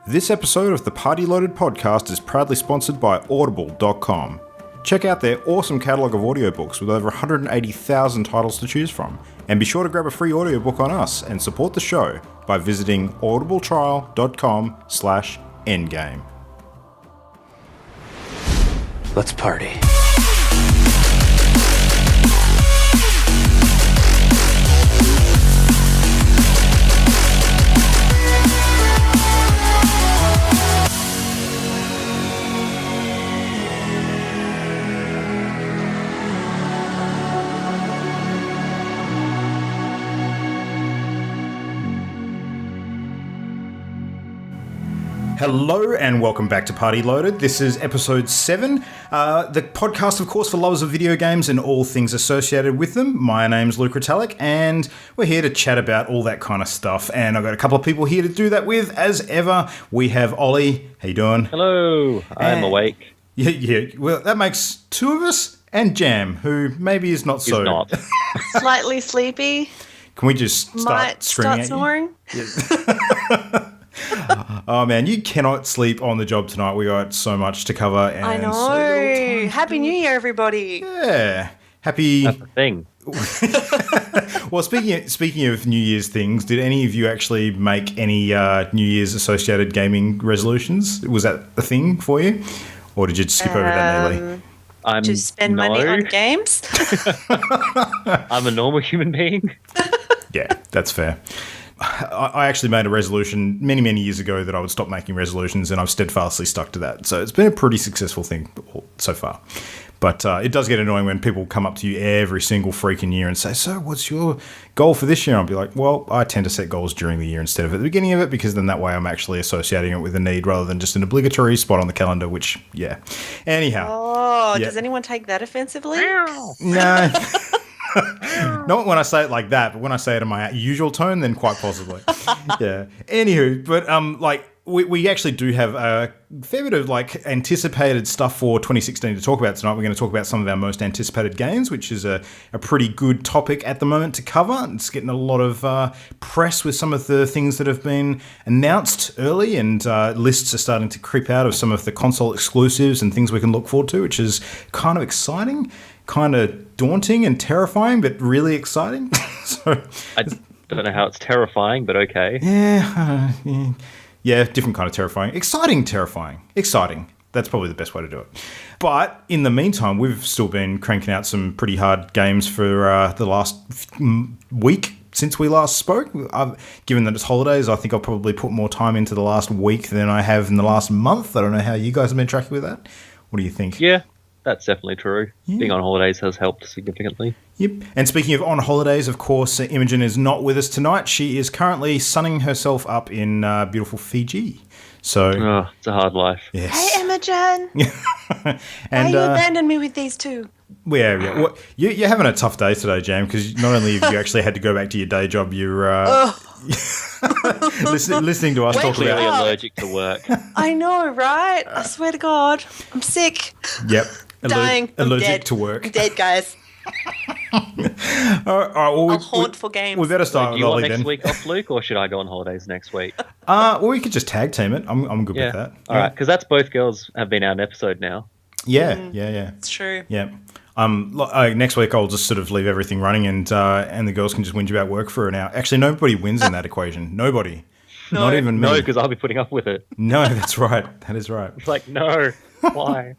This episode of the Party Loaded podcast is proudly sponsored by Audible.com. Check out their awesome catalogue of audiobooks with over 180,000 titles to choose from. And be sure to grab a free audiobook on us and support the show by visiting audibletrial.com/endgame. Let's party. Hello and welcome back to Party Loaded. This is episode 7, the podcast, of course, for lovers of video games and all things associated with them. My name's Luke Ritalik, and we're here to chat about all that kind of stuff. And I've got a couple of people here to do that with, as ever. We have Ollie. How you doing? Hello. I'm awake. Yeah. Well, that makes two of us, and Jam, who maybe is not so. He's not. Slightly sleepy. Can we just start Might screaming start snoring. Oh man, you cannot sleep on the job tonight. We got so much to cover. And I know. so little time. Happy New Year, everybody. Yeah. Happy. That's the thing. Well, speaking of New Year's things, did any of you actually make any New Year's associated gaming resolutions? Was that a thing for you, or did you skip over that nearly? To spend money on games. I'm a normal human being. Yeah, that's fair. I actually made a resolution many years ago that I would stop making resolutions, and I've steadfastly stuck to that. So it's been a pretty successful thing so far. But it does get annoying when people come up to you every single freaking year and say, so what's your goal for this year? I'll be like, well, I tend to set goals during the year instead of at the beginning of it, because then that way I'm actually associating it with a need rather than just an obligatory spot on the calendar, which, yeah. Anyhow. Oh, yeah. Does anyone take that offensively? No. Not when I say it like that, but when I say it in my usual tone, then quite possibly. Yeah. Anywho, but we actually do have a fair bit of anticipated stuff for 2016 to talk about tonight. We're going to talk about some of our most anticipated games, which is a pretty good topic at the moment to cover. It's getting a lot of press with some of the things that have been announced early, and lists are starting to creep out of some of the console exclusives and things we can look forward to, which is kind of exciting. Kind of daunting and terrifying, but really exciting. So, I don't know how it's terrifying, but okay. Yeah, different kind of terrifying. Exciting, terrifying. Exciting. That's probably the best way to do it. But in the meantime, we've still been cranking out some pretty hard games for the last week since we last spoke. Given that it's holidays, I think I'll probably put more time into the last week than I have in the last month. I don't know how you guys have been tracking with that. What do you think? Yeah. That's definitely true. Yeah. Being on holidays has helped significantly. Yep. And speaking of on holidays, of course, Imogen is not with us tonight. She is currently sunning herself up in beautiful Fiji. So it's a hard life. Yes. Hey, Imogen. And Why you abandoned me with these two? Yeah. Well, you're having a tough day today, Jam, because not only have you actually had to go back to your day job, you're listening to us talk Clearly about. allergic to work. I know, right? I swear to God. I'm sick. Yep. Dying. I'm Allergic dead. to work. I'm dead, guys. All right, well, I'll haunt for games. We better start Do with you want Ollie next then. week off, Luke, or should I go on holidays next week? Well, we could just tag team it. I'm good with that. All right, because that's both girls have been out an episode now. Yeah. It's true. Yeah. Next week I'll just sort of leave everything running, and the girls can just whinge about work for an hour. Actually, nobody wins in that equation. Nobody. No. Not even me. No, because I'll be putting up with it. No, that's right. That is right. It's like, no, why?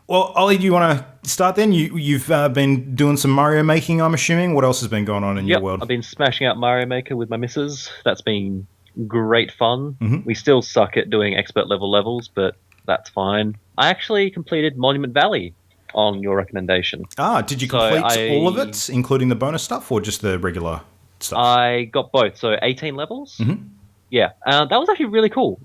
Well, Ollie, do you want to start then? You've been doing some Mario making, I'm assuming. What else has been going on in your world? I've been smashing out Mario Maker with my missus. That's been great fun. Mm-hmm. We still suck at doing expert levels, but that's fine. I actually completed Monument Valley on your recommendation. Did you complete all of it, including the bonus stuff, or just the regular stuff? I got both, so 18 levels. Mm-hmm. Yeah, that was actually really cool.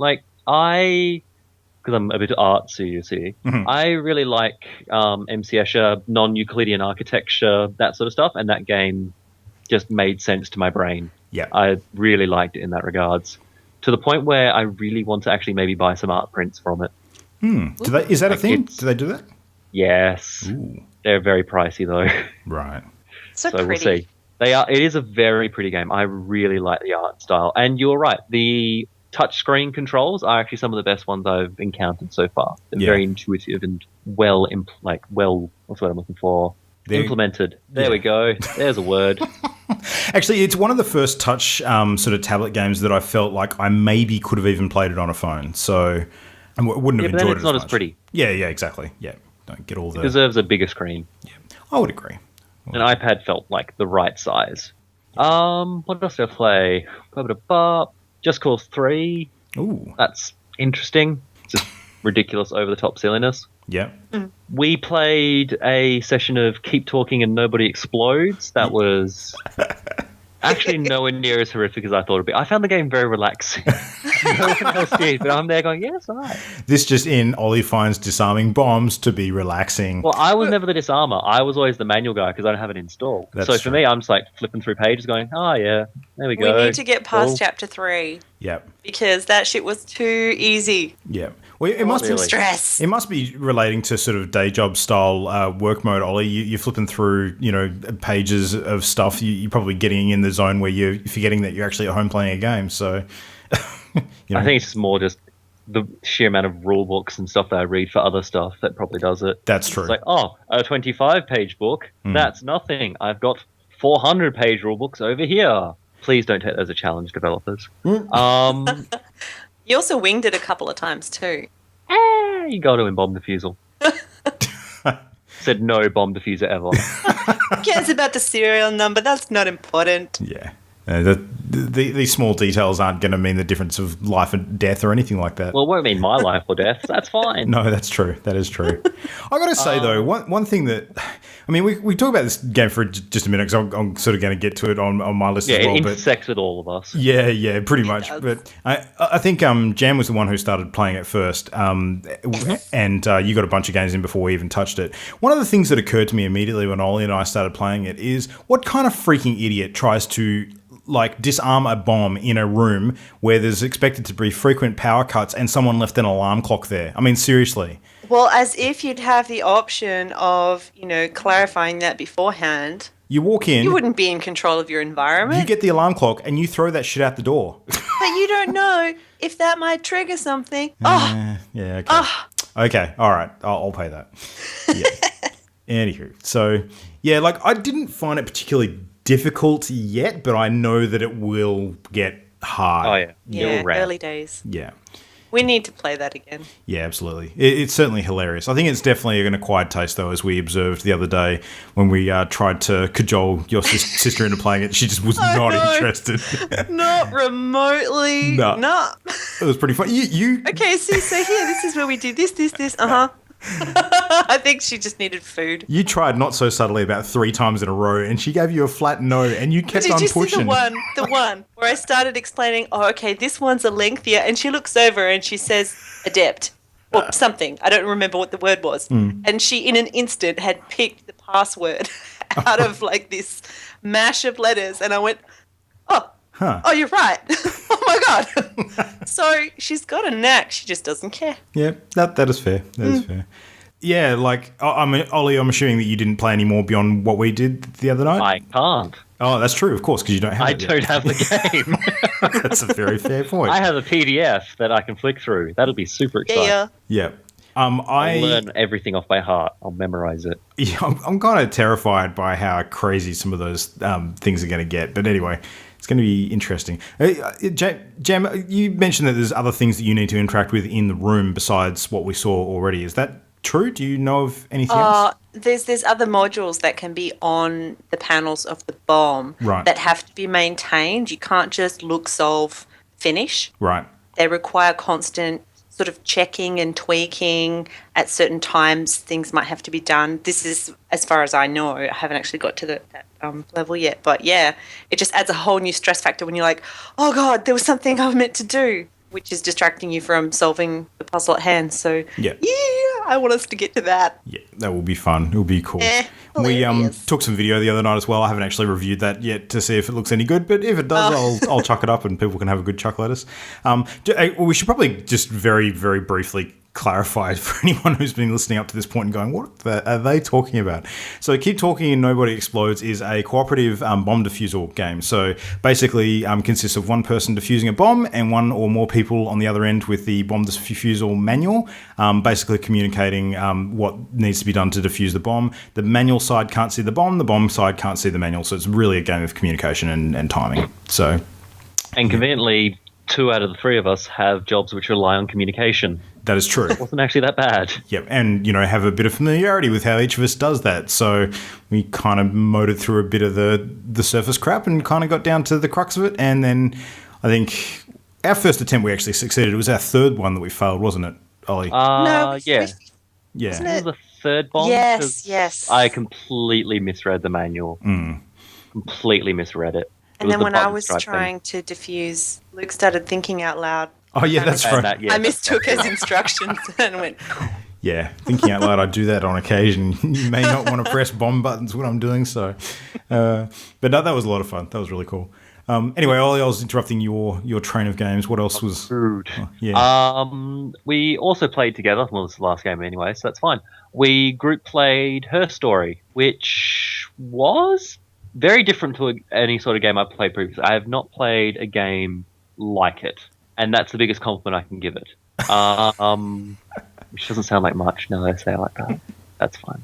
Because I'm a bit artsy, you see. Mm-hmm. I really like MC Escher, non-Euclidean architecture, that sort of stuff, and that game just made sense to my brain. Yeah. I really liked it in that regards, to the point where I really want to actually maybe buy some art prints from it. Is that a thing? Do they do that? Yes. Ooh. They're very pricey, though. Right. So We'll pretty. see. It is a very pretty game. I really like the art style. And you're right, the touchscreen controls are actually some of the best ones I've encountered so far. They're Yeah. very intuitive and well, what's what I'm looking for? Implemented. There we go. There's a word. Actually, it's one of the first touch sort of tablet games that I felt like I maybe could have even played it on a phone. So I wouldn't have But then enjoyed it's it not as as much. pretty. Yeah, exactly. Yeah, don't get all It the... deserves a bigger screen. I would agree. An iPad felt like the right size. What else did I play? Just Cause 3. Ooh, That's interesting. Just ridiculous over-the-top silliness. yeah. We played a session of Keep Talking and Nobody Explodes. That was actually nowhere near as horrific as I thought it'd be. I found the game very relaxing. No one else did, but I'm there going, yes, all right. This just in, Ollie finds disarming bombs to be relaxing. Well, I was never the disarmer. I was always the manual guy because I don't have it installed. That's So for true. me, I'm just like flipping through pages going, oh yeah, there we We go. need to get past Cool. chapter 3 Yep, because that shit was too easy. yep. Well, it must really? be... Stress. It must be relating to sort of day job style work mode, Ollie. You're flipping through, pages of stuff. You're probably getting in the zone where you're forgetting that you're actually at home playing a game. So, I think it's just more just the sheer amount of rule books and stuff that I read for other stuff that probably does it. that's true. It's like, oh, a 25-page book, that's nothing. I've got 400-page rule books over here. Please don't take that as a challenge, developers. You also winged it a couple of times too. You got to in bomb defusal. Said no bomb diffuser ever. Who cares about the serial number? That's not important. Yeah. These small details aren't going to mean the difference of life and death or anything like that. Well, it won't mean my life or death. That's fine. No, that's true. That is true. I got to say though, one thing that, I mean, we talk about this game for just a minute because I'm sort of going to get to it on my list Yeah, as well. it But intersects with all of us. yeah, pretty much. does. But I think Jam was the one who started playing it first, and you got a bunch of games in before we even touched it. One of the things that occurred to me immediately when Ollie and I started playing it is, what kind of freaking idiot tries to disarm a bomb in a room where there's expected to be frequent power cuts and someone left an alarm clock there? I mean, seriously. Well, as if you'd have the option of, clarifying that beforehand. You walk in, You wouldn't be in control of your environment. you get the alarm clock, and you throw that shit out the door. But you don't know if that might trigger something. Oh, Yeah, okay. Okay, all right. I'll pay that. Yeah. Anywho, so, yeah, I didn't find it particularly difficult yet, but I know that it will get hard. Oh, yeah. yeah, You're right. early days. Yeah. We need to play that again. Yeah, absolutely. It's certainly hilarious. I think it's definitely an acquired taste, though, as we observed the other day when we tried to cajole your sister into playing it. She just was not know. interested. Not remotely. No. No. It was pretty fun. You Okay, so here, this is where we do this. Uh-huh. I think she just needed food. You tried not so subtly about 3 times in a row, and she gave you a flat no, and you kept Did on you see pushing. the one where I started explaining, oh, okay, this one's a lengthier, and she looks over and she says, adept, or something. I don't remember what the word was. And she, in an instant, had picked the password out of this mash of letters, and I went, oh, oh, you're right. Oh, my God. So she's got a knack. She just doesn't care. Yeah, that is fair. That is fair. Yeah, Ollie, I'm assuming that you didn't play any more beyond what we did the other night? I can't. Oh, that's true, of course, because you don't have I it yet. don't have the game. That's a very fair point. I have a PDF that I can flick through. That'll be super exciting. Yeah. Yeah. I'll learn everything off by heart. I'll memorize it. Yeah, I'm kind of terrified by how crazy some of those things are going to get. But anyway, it's going to be interesting. Jam, you mentioned that there's other things that you need to interact with in the room besides what we saw already. Is that true? Do you know of anything else? There's other modules that can be on the panels of the bomb that have to be maintained. You can't just look, solve, finish. Right. They require constant sort of checking and tweaking. At certain times, things might have to be done. This is, as far as I know, I haven't actually got to that level yet. But yeah, it just adds a whole new stress factor when you're like, oh God, there was something I was meant to do, which is distracting you from solving the puzzle at hand. So yeah, I want us to get to that. Yeah, that will be fun. It'll be cool. We took some video the other night as well. I haven't actually reviewed that yet to see if it looks any good, but if it does, I'll chuck it up and people can have a good chuckle at us. We should probably just very, very briefly clarify for anyone who's been listening up to this point and going, are they talking about? So Keep Talking and Nobody Explodes is a cooperative bomb defusal game. So basically consists of one person defusing a bomb and one or more people on the other end with the bomb defusal manual, basically communicating what needs to be done to defuse the bomb. The manual side can't see the bomb side can't see the manual. So it's really a game of communication and timing. So, and conveniently, 2 out of the 3 of us have jobs which rely on communication. That is true. It wasn't actually that bad. Yep, and have a bit of familiarity with how each of us does that. So we kind of motored through a bit of the surface crap and kind of got down to the crux of it. And then I think our first attempt we actually succeeded. It was our third one that we failed, wasn't it, Ollie? No, yeah. Yeah. Wasn't It was the third bomb. Yes. I completely misread the manual. Completely misread it. And then when I was trying to defuse, Luke started thinking out loud. Oh, yeah, that's right. I mistook his instructions and went... Yeah, thinking out loud, I do that on occasion. You may not want to press bomb buttons when I'm doing so. But no, that was a lot of fun. That was really cool. Anyway, Ollie, I was interrupting your train of games. What else was... Rude. Oh, yeah. We also played together. Well, it was the last game anyway, so that's fine. We group played Her Story, which was very different to any sort of game I've played previously. I have not played a game like it. And that's the biggest compliment I can give it. Which doesn't sound like much now that I say it like that. That's fine.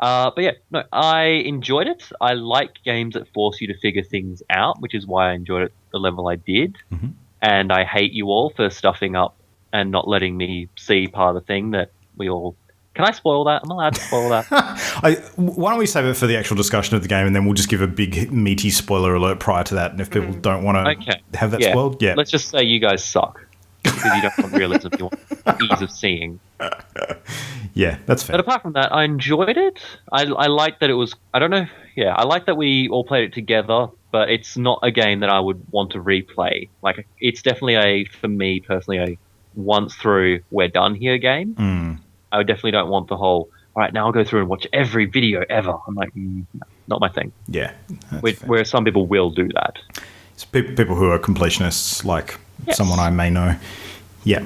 But yeah, no, I enjoyed it. I like games that force you to figure things out, which is why I enjoyed it the level I did. Mm-hmm. And I hate you all for stuffing up and not letting me see part of the thing that we all... Can I spoil that? I'm allowed to spoil that. Why don't we save it for the actual discussion of the game, and then we'll just give a big, meaty spoiler alert prior to that. And if people don't want to have that spoiled, Let's just say you guys suck. Because you don't want realism, you want ease of seeing. Yeah, that's fair. But apart from that, I enjoyed it. I like that it was... I don't know... Yeah, I like that we all played it together, but it's not a game that I would want to replay. Like, it's definitely for me personally, a once through, we're done here game. I definitely don't want the whole, all right, now I'll go through and watch every video ever. I'm like, not my thing. Yeah. Where some people will do that. It's people who are completionists, like someone I may know. Yeah.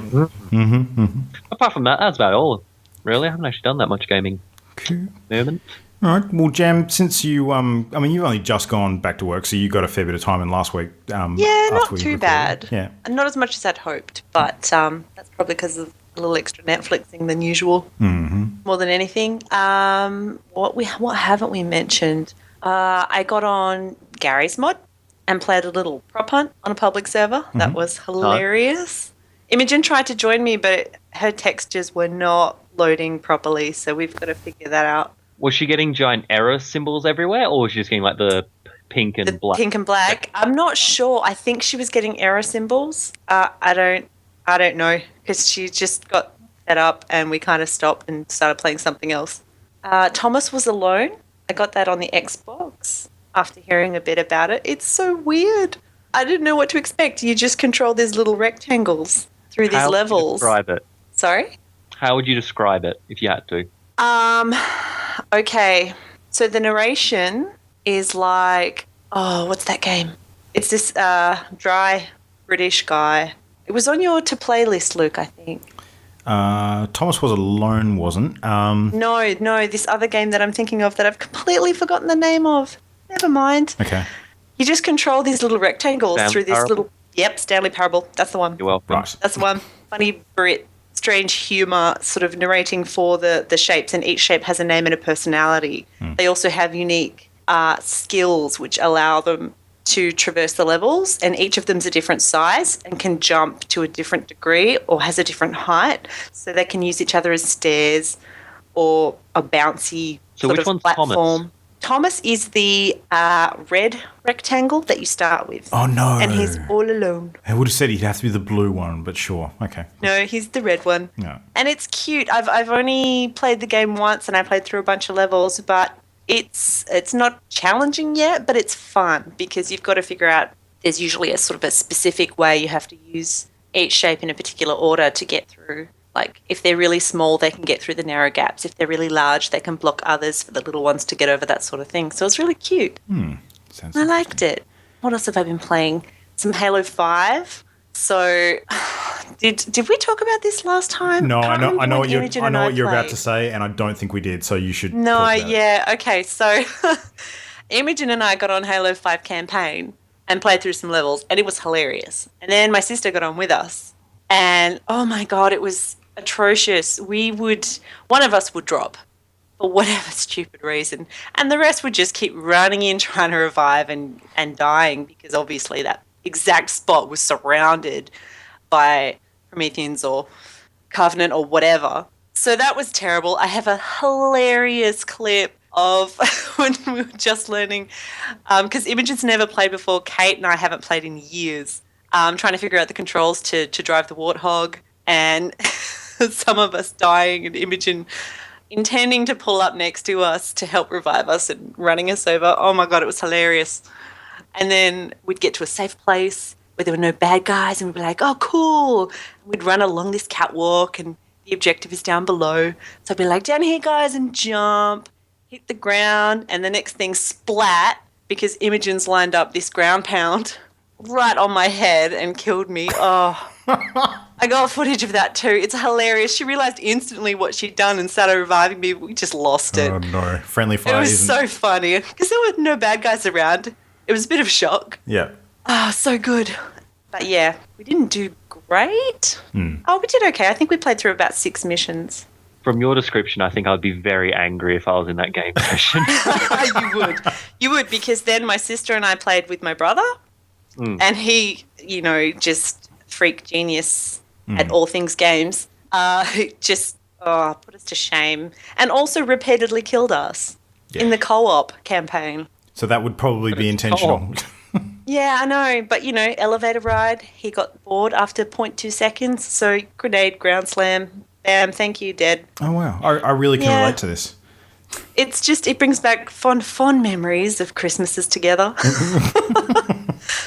Apart from that, that's about all. Really, I haven't actually done that much gaming. Cool. Moment. All right. Well, Jam, since you, you've only just gone back to work, so you got a fair bit of time in last week. Not too bad. Yeah. Not as much as I'd hoped, but that's probably because of a little extra Netflixing than usual. More than anything. What haven't we mentioned? I got on Gary's mod and played a little prop hunt on a public server. That was hilarious. Imogen tried to join me, but her textures were not loading properly, so we've got to figure that out. Was she getting giant error symbols everywhere, or was she just getting like the pink and black? Pink and black. I'm not sure. I think she was getting error symbols. I don't know, because she just got fed up and we kind of stopped and started playing something else. Thomas was alone. I got that on the Xbox after hearing a bit about it. It's so weird. I didn't know what to expect. You just control these little rectangles through these levels. How would you describe it? Sorry? How would you describe it if you had to? Okay. So the narration is like, what's that game? It's this dry British guy. It was on your to play list, Luke, I think. Thomas was alone, wasn't? No, this other game that I'm thinking of that I've completely forgotten the name of. Never mind. Okay. You just control these little rectangles through this little... Yep, Stanley Parable. That's the one. You're welcome. Right. That's the one. Funny Brit, strange humour, sort of narrating for the shapes, and each shape has a name and a personality. They also have unique skills which allow them to traverse the levels, and each of them's a different size and can jump to a different degree or has a different height, so they can use each other as stairs or a bouncy sort of platform. Thomas? Thomas is the red rectangle that you start with. Oh, no. And he's all alone. I would have said he'd have to be the blue one, but sure. Okay. No, he's the red one. No. And it's cute. I've only played the game once and I played through a bunch of levels, but it's not challenging yet, but it's fun because you've got to figure out there's usually a sort of a specific way you have to use each shape in a particular order to get through. Like, if they're really small, they can get through the narrow gaps. If they're really large, they can block others for the little ones to get over, that sort of thing. So it's really cute. I liked it. What else have I been playing? Some Halo 5. So Did we talk about this last time? No, I know what Imogen I know what you're about played. to say, and I don't think we did. So you should. No, talk about it. yeah, okay. So Imogen and I got on Halo 5 campaign and played through some levels, and it was hilarious. And then my sister got on with us, and oh my god, it was atrocious. One of us would drop for whatever stupid reason, and the rest would just keep running in trying to revive and dying because obviously that exact spot was surrounded by Prometheans or Covenant or whatever. So that was terrible. I have a hilarious clip of when we were just learning, because Imogen's never played before, Kate and I haven't played in years, trying to figure out the controls to drive the Warthog, and some of us dying and Imogen intending to pull up next to us to help revive us and running us over. Oh my god, it was hilarious. And then we'd get to a safe place where there were no bad guys, and we'd be like, oh, cool. We'd run along this catwalk, and the objective is down below. So I'd be like, down here, guys, and jump, hit the ground, and the next thing, splat, because Imogen's lined up this ground pound right on my head and killed me. Oh, I got footage of that too. It's hilarious. She realised instantly what she'd done and started reviving me, but we just lost it. Oh no, friendly It fire. was so funny because there were no bad guys around. It was a bit of a shock. Yeah. Oh, so good. But yeah, we didn't do great. Oh, we did okay. I think we played through about 6 missions. From your description, I think I'd be very angry if I was in that game session. You would. You would, because then my sister and I played with my brother, and he, just freak genius at all things games, just put us to shame, and also repeatedly killed us in the co-op campaign. So that would probably be intentional. Yeah, I know, but elevator ride, he got bored after 0.2 seconds, so grenade, ground slam, bam, thank you, dead. Oh wow, I really can relate to this. It's just, it brings back fond memories of Christmases together.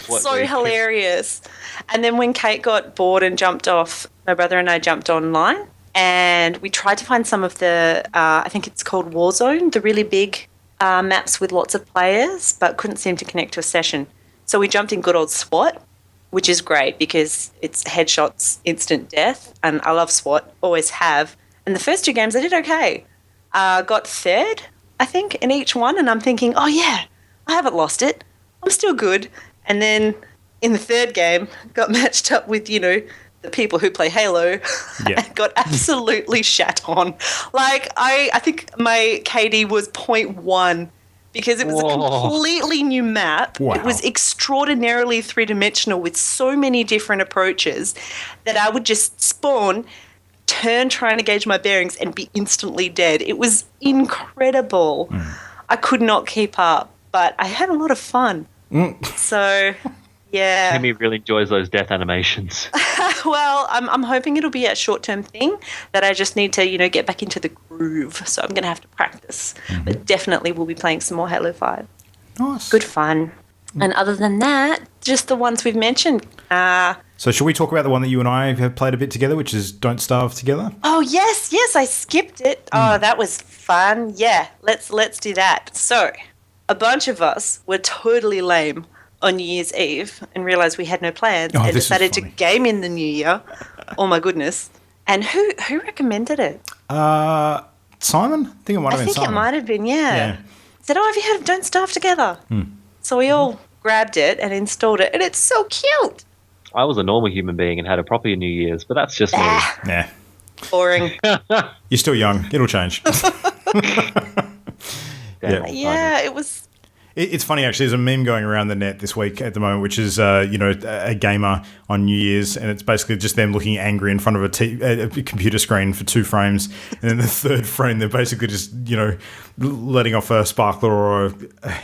So hilarious. And then when Kate got bored and jumped off, my brother and I jumped online, and we tried to find some of the, I think it's called Warzone, the really big maps with lots of players, but couldn't seem to connect to a session. So we jumped in good old SWAT, which is great because it's headshots, instant death, and I love SWAT, always have. And the first 2 games I did okay. Got third, I think, in each one, and I'm thinking, oh yeah, I haven't lost it. I'm still good. And then in the third game, got matched up with, the people who play Halo, and got absolutely shat on. Like, I think my KD was 0.1 because it was a completely new map. Wow. It was extraordinarily three-dimensional with so many different approaches that I would just spawn, turn trying to gauge my bearings, and be instantly dead. It was incredible. I could not keep up, but I had a lot of fun. So, yeah. Timmy really enjoys those death animations. Well, I'm hoping it'll be a short-term thing that I just need to, get back into the groove. So I'm going to have to practice. But definitely we'll be playing some more Halo 5. Nice. Good fun. And other than that, just the ones we've mentioned. So should we talk about the one that you and I have played a bit together, which is Don't Starve Together? Oh, yes, I skipped it. Oh, that was fun. Yeah, let's do that. So, a bunch of us were totally lame on New Year's Eve and realised we had no plans and decided to game in the new year. Oh, my goodness. And who recommended it? Simon? I think it might have been Simon. I think it might have been, yeah. Said, have you heard of Don't Starve Together? So we all grabbed it and installed it, and it's so cute. I was a normal human being and had a proper New Year's, but that's just me. Yeah. Boring. You're still young. It'll change. Yeah, it was... It's funny, actually. There's a meme going around the net this week at the moment, which is, a gamer on New Year's, and it's basically just them looking angry in front of a computer screen for 2 frames, and then the third frame, they're basically just, letting off a sparkler or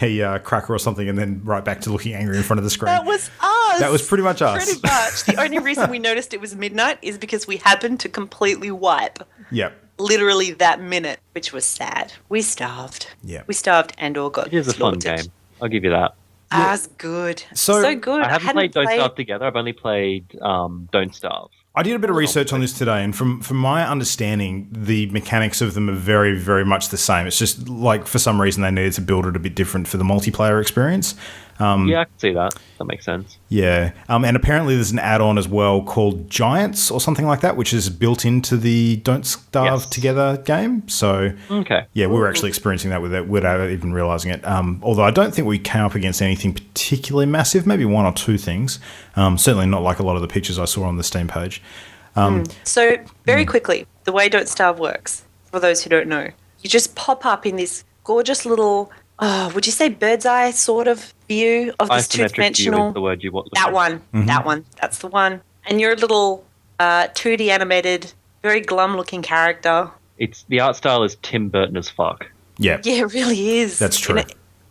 a cracker or something, and then right back to looking angry in front of the screen. That was us. That was pretty much us. Pretty much. The only reason we noticed it was midnight is because we happened to completely wipe. Yep. Literally that minute, which was sad. We starved. Yeah. We starved and or got It is a fun slaughtered. game. I'll give you that. That's good. So So good. I haven't played Don't played- Starve Together. I've only played Don't Starve. I did a bit of research on this today, and from my understanding, the mechanics of them are very, very much the same. It's just like for some reason they needed to build it a bit different for the multiplayer experience. Yeah, I can see that. That makes sense. Yeah, and apparently there's an add-on as well called Giants or something like that, which is built into the Don't Starve Together game. So, yeah, we were actually experiencing that without even realising it. Although I don't think we came up against anything particularly massive, maybe one or two things. Certainly not like a lot of the pictures I saw on the Steam page. So, very quickly, the way Don't Starve works, for those who don't know, you just pop up in this gorgeous little... would you say bird's eye sort of view of this two-dimensional? View is the word you want. That one. That one. That's the one. And you're a little 2D animated, very glum-looking character. The art style is Tim Burton as fuck. Yeah. Yeah, it really is. That's true.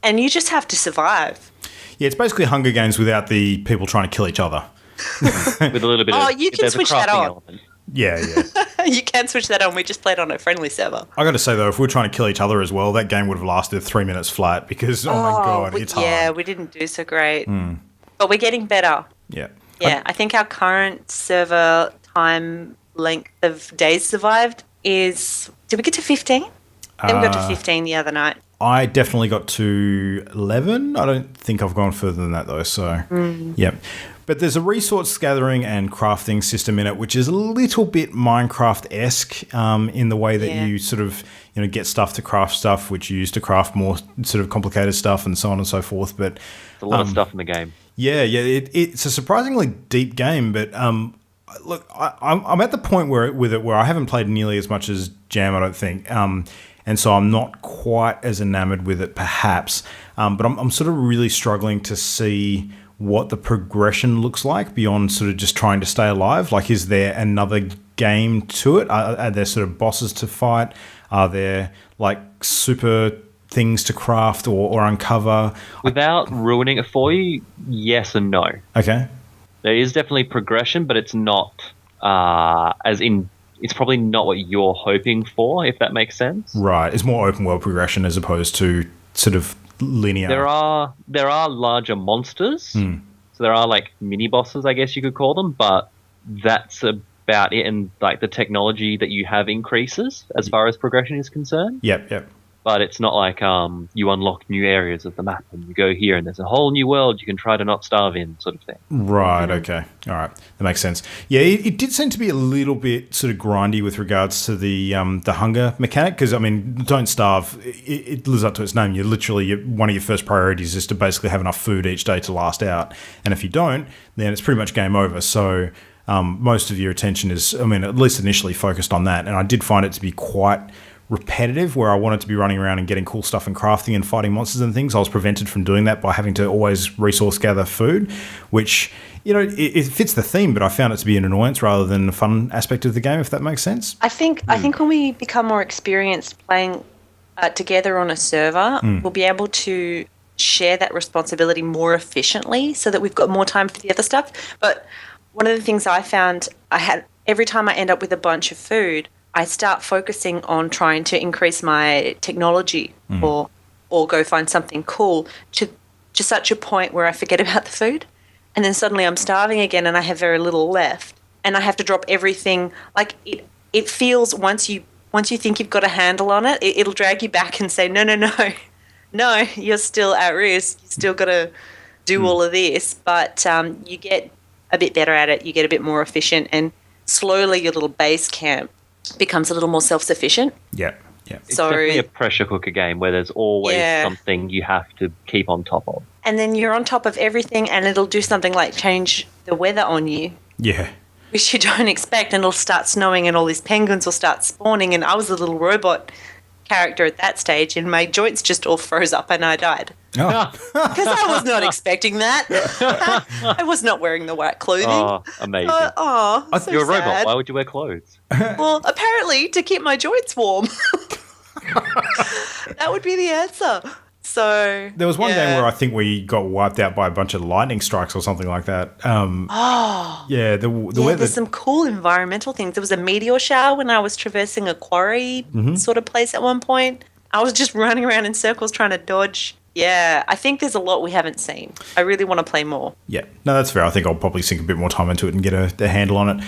And you just have to survive. Yeah, it's basically Hunger Games without the people trying to kill each other. With a little bit of... Oh, you can switch that on. Element. Yeah. You can switch that on. We just played on a friendly server. I got to say, though, if we were trying to kill each other as well, that game would have lasted 3 minutes flat because, oh my God, it's hard. Yeah, we didn't do so great. But we're getting better. Yeah. Yeah, I think our current server time length of days survived is... Did we get to 15? I think we got to 15 the other night. I definitely got to 11. I don't think I've gone further than that, though, so, yeah. But there's a resource gathering and crafting system in it, which is a little bit Minecraft-esque in the way that you sort of, get stuff to craft stuff, which you use to craft more sort of complicated stuff and so on and so forth. But there's a lot of stuff in the game. Yeah, it's a surprisingly deep game. But look, I'm at the point where I haven't played nearly as much as Jam, I don't think. And so I'm not quite as enamored with it, perhaps. But I'm sort of really struggling to see what the progression looks like beyond sort of just trying to stay alive. Like, is there another game to it? Are there sort of bosses to fight? Are there like super things to craft or uncover? Without ruining it for you, yes and no. Okay. There is definitely progression, but it's not it's probably not what you're hoping for, if that makes sense. Right. It's more open world progression as opposed to sort of linear. There are larger monsters. So there are like mini bosses, I guess you could call them, but that's about it. And like the technology that you have increases as far as progression is concerned. Yep. But it's not like you unlock new areas of the map and you go here and there's a whole new world you can try to not starve in, sort of thing. Right, okay. All right. That makes sense. Yeah, it did seem to be a little bit sort of grindy with regards to the hunger mechanic because, I mean, Don't Starve, it lives up to its name. You're literally, one of your first priorities is to basically have enough food each day to last out. And if you don't, then it's pretty much game over. So most of your attention is, I mean, at least initially focused on that. And I did find it to be quite repetitive where I wanted to be running around and getting cool stuff and crafting and fighting monsters and things. I was prevented from doing that by having to always resource gather food, which, it fits the theme, but I found it to be an annoyance rather than a fun aspect of the game, if that makes sense. I think when we become more experienced playing together on a server, we'll be able to share that responsibility more efficiently so that we've got more time for the other stuff. But one of the things I found, every time I end up with a bunch of food, I start focusing on trying to increase my technology or go find something cool to such a point where I forget about the food. And then suddenly I'm starving again and I have very little left. And I have to drop everything. Like it feels once you think you've got a handle on it, it'll drag you back and say, no, you're still at risk. You still got to do all of this. But you get a bit better at it. You get a bit more efficient. And slowly your little base camp becomes a little more self-sufficient. Yeah. It's definitely a pressure cooker game where there's always something you have to keep on top of. And then you're on top of everything and it'll do something like change the weather on you. Yeah. Which you don't expect, and it'll start snowing and all these penguins will start spawning, and I was a little robot character at that stage and my joints just all froze up and I died. Oh. Because I was not expecting that. I was not wearing the white clothing. Oh, amazing. So you're a robot. sad. Why would you wear clothes? Well, apparently to keep my joints warm. That would be the answer. So there was one game where I think we got wiped out by a bunch of lightning strikes or something like that. Yeah, the weather. There's some cool environmental things. There was a meteor shower when I was traversing a quarry sort of place at one point. I was just running around in circles trying to dodge Yeah, I think there's a lot we haven't seen. I really want to play more. Yeah, no, that's fair. I think I'll probably sink a bit more time into it and get a handle on it.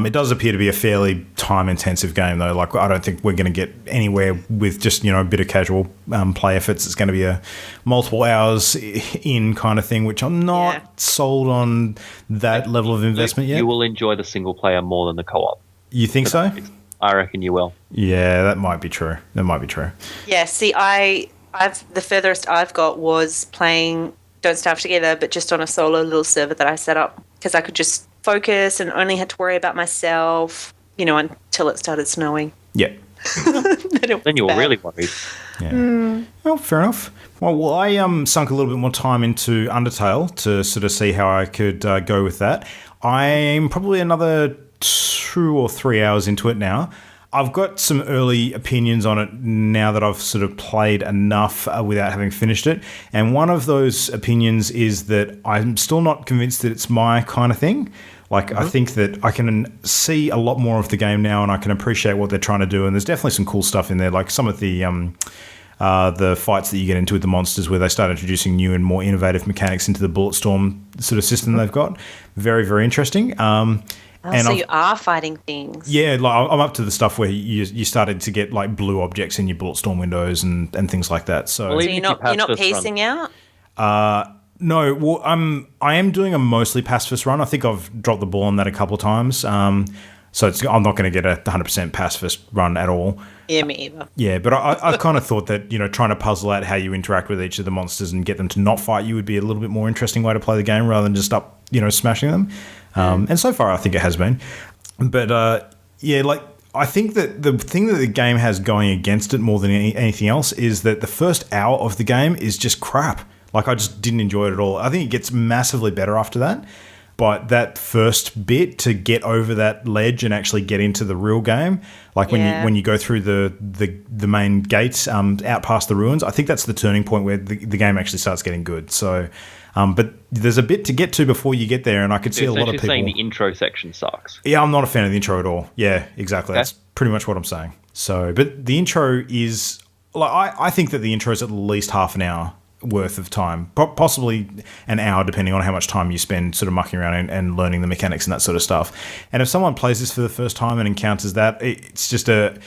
It does appear to be a fairly time-intensive game, though. Like, I don't think we're going to get anywhere with just, a bit of casual play efforts. It's going to be a multiple hours in kind of thing, which I'm not sold on that level of investment yet. You will enjoy the single player more than the co-op. You think so? I reckon you will. Yeah, that might be true. Yeah, see, the furthest I've got was playing Don't Starve Together, but just on a solo little server that I set up because I could just focus and only had to worry about myself, until it started snowing. Yeah. Then you were really worried. Yeah. Well, fair enough. Well, I sunk a little bit more time into Undertale to sort of see how I could go with that. I'm probably another 2 or 3 hours into it now. I've got some early opinions on it now that I've sort of played enough without having finished it. And one of those opinions is that I'm still not convinced that it's my kind of thing. Like, I think that I can see a lot more of the game now and I can appreciate what they're trying to do. And there's definitely some cool stuff in there, like some of the fights that you get into with the monsters where they start introducing new and more innovative mechanics into the Bulletstorm sort of system they've got. Very, very interesting. So you are fighting things. Yeah, like I'm up to the stuff where you started to get like blue objects in your Bulletstorm windows and things like that. So, you're not pacing out? No, well, I am doing a mostly pacifist run. I think I've dropped the ball on that a couple of times. So I'm not going to get a 100% pacifist run at all. Yeah, me either. Yeah, but I kind of thought that, trying to puzzle out how you interact with each of the monsters and get them to not fight you would be a little bit more interesting way to play the game rather than just smashing them. And so far, I think it has been. But, I think that the thing that the game has going against it more than anything else is that the first hour of the game is just crap. Like, I just didn't enjoy it at all. I think it gets massively better after that. But that first bit to get over that ledge and actually get into the real game, like when you go through the main gates out past the ruins, I think that's the turning point where the game actually starts getting good. So, but there's a bit to get to before you get there, and I could see a lot of people saying the intro section sucks. Yeah, I'm not a fan of the intro at all. Yeah, exactly. Okay. That's pretty much what I'm saying. So, but the intro is like I think that the intro is at least half an hour worth of time, possibly an hour, depending on how much time you spend sort of mucking around and learning the mechanics and that sort of stuff. And if someone plays this for the first time and encounters that, it's just a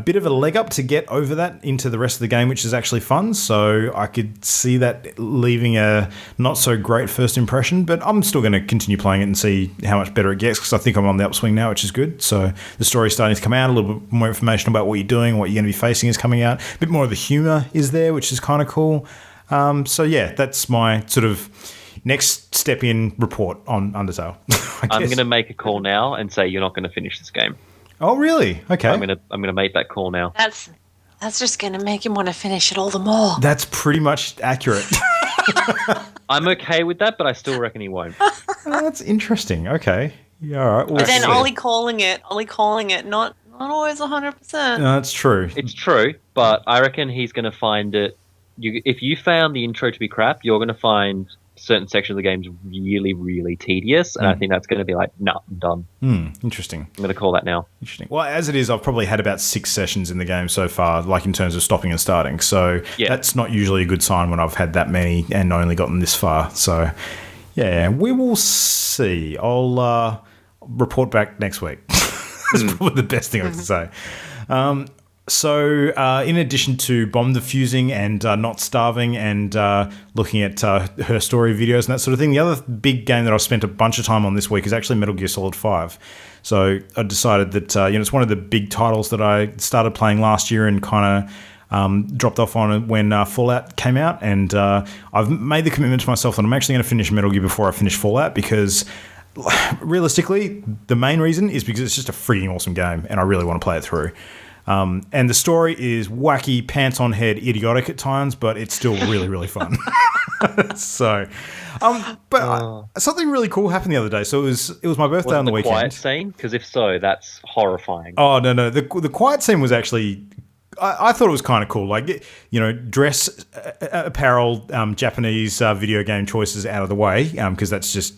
bit of a leg up to get over that into the rest of the game, which is actually fun. So I could see that leaving a not so great first impression, but I'm still going to continue playing it and see how much better it gets because I think I'm on the upswing now, which is good. So the story's starting to come out, a little bit more information about what you're doing, what you're going to be facing is coming out. A bit more of the humor is there, which is kind of cool. So yeah, that's my sort of next step in report on Undertale. I'm going to make a call now and say you're not going to finish this game. Oh, really? Okay. I'm going to make that call now. That's just going to make him want to finish it all the more. That's pretty much accurate. I'm okay with that, but I still reckon he won't. That's interesting. Okay. Yeah, all right. But then Ollie calling it, not always 100%. No, that's true. It's true, but I reckon he's going to find it. If you found the intro to be crap, you're going to find certain sections of the games really, really tedious, and I think that's going to be like, nah, I'm done. Interesting. I'm going to call that now. Interesting. Well, as it is, I've probably had about 6 sessions in the game so far, like in terms of stopping and starting. So that's not usually a good sign when I've had that many and only gotten this far. So, yeah, we will see. I'll report back next week. That's probably the best thing I can say. So, in addition to bomb defusing and not starving and looking at her story videos and that sort of thing, the other big game that I've spent a bunch of time on this week is actually Metal Gear Solid 5. So, I decided that it's one of the big titles that I started playing last year and kind of dropped off on it when Fallout came out. And I've made the commitment to myself that I'm actually going to finish Metal Gear before I finish Fallout because realistically, the main reason is because it's just a freaking awesome game and I really want to play it through. And the story is wacky, pants on head, idiotic at times, but it's still really, really fun. So, something really cool happened the other day. So it was my birthday on the weekend. Quiet scene? Because if so, that's horrifying. Oh no, the quiet scene was actually. I thought it was kind of cool, like dress, apparel, Japanese video game choices out of the way, because that's just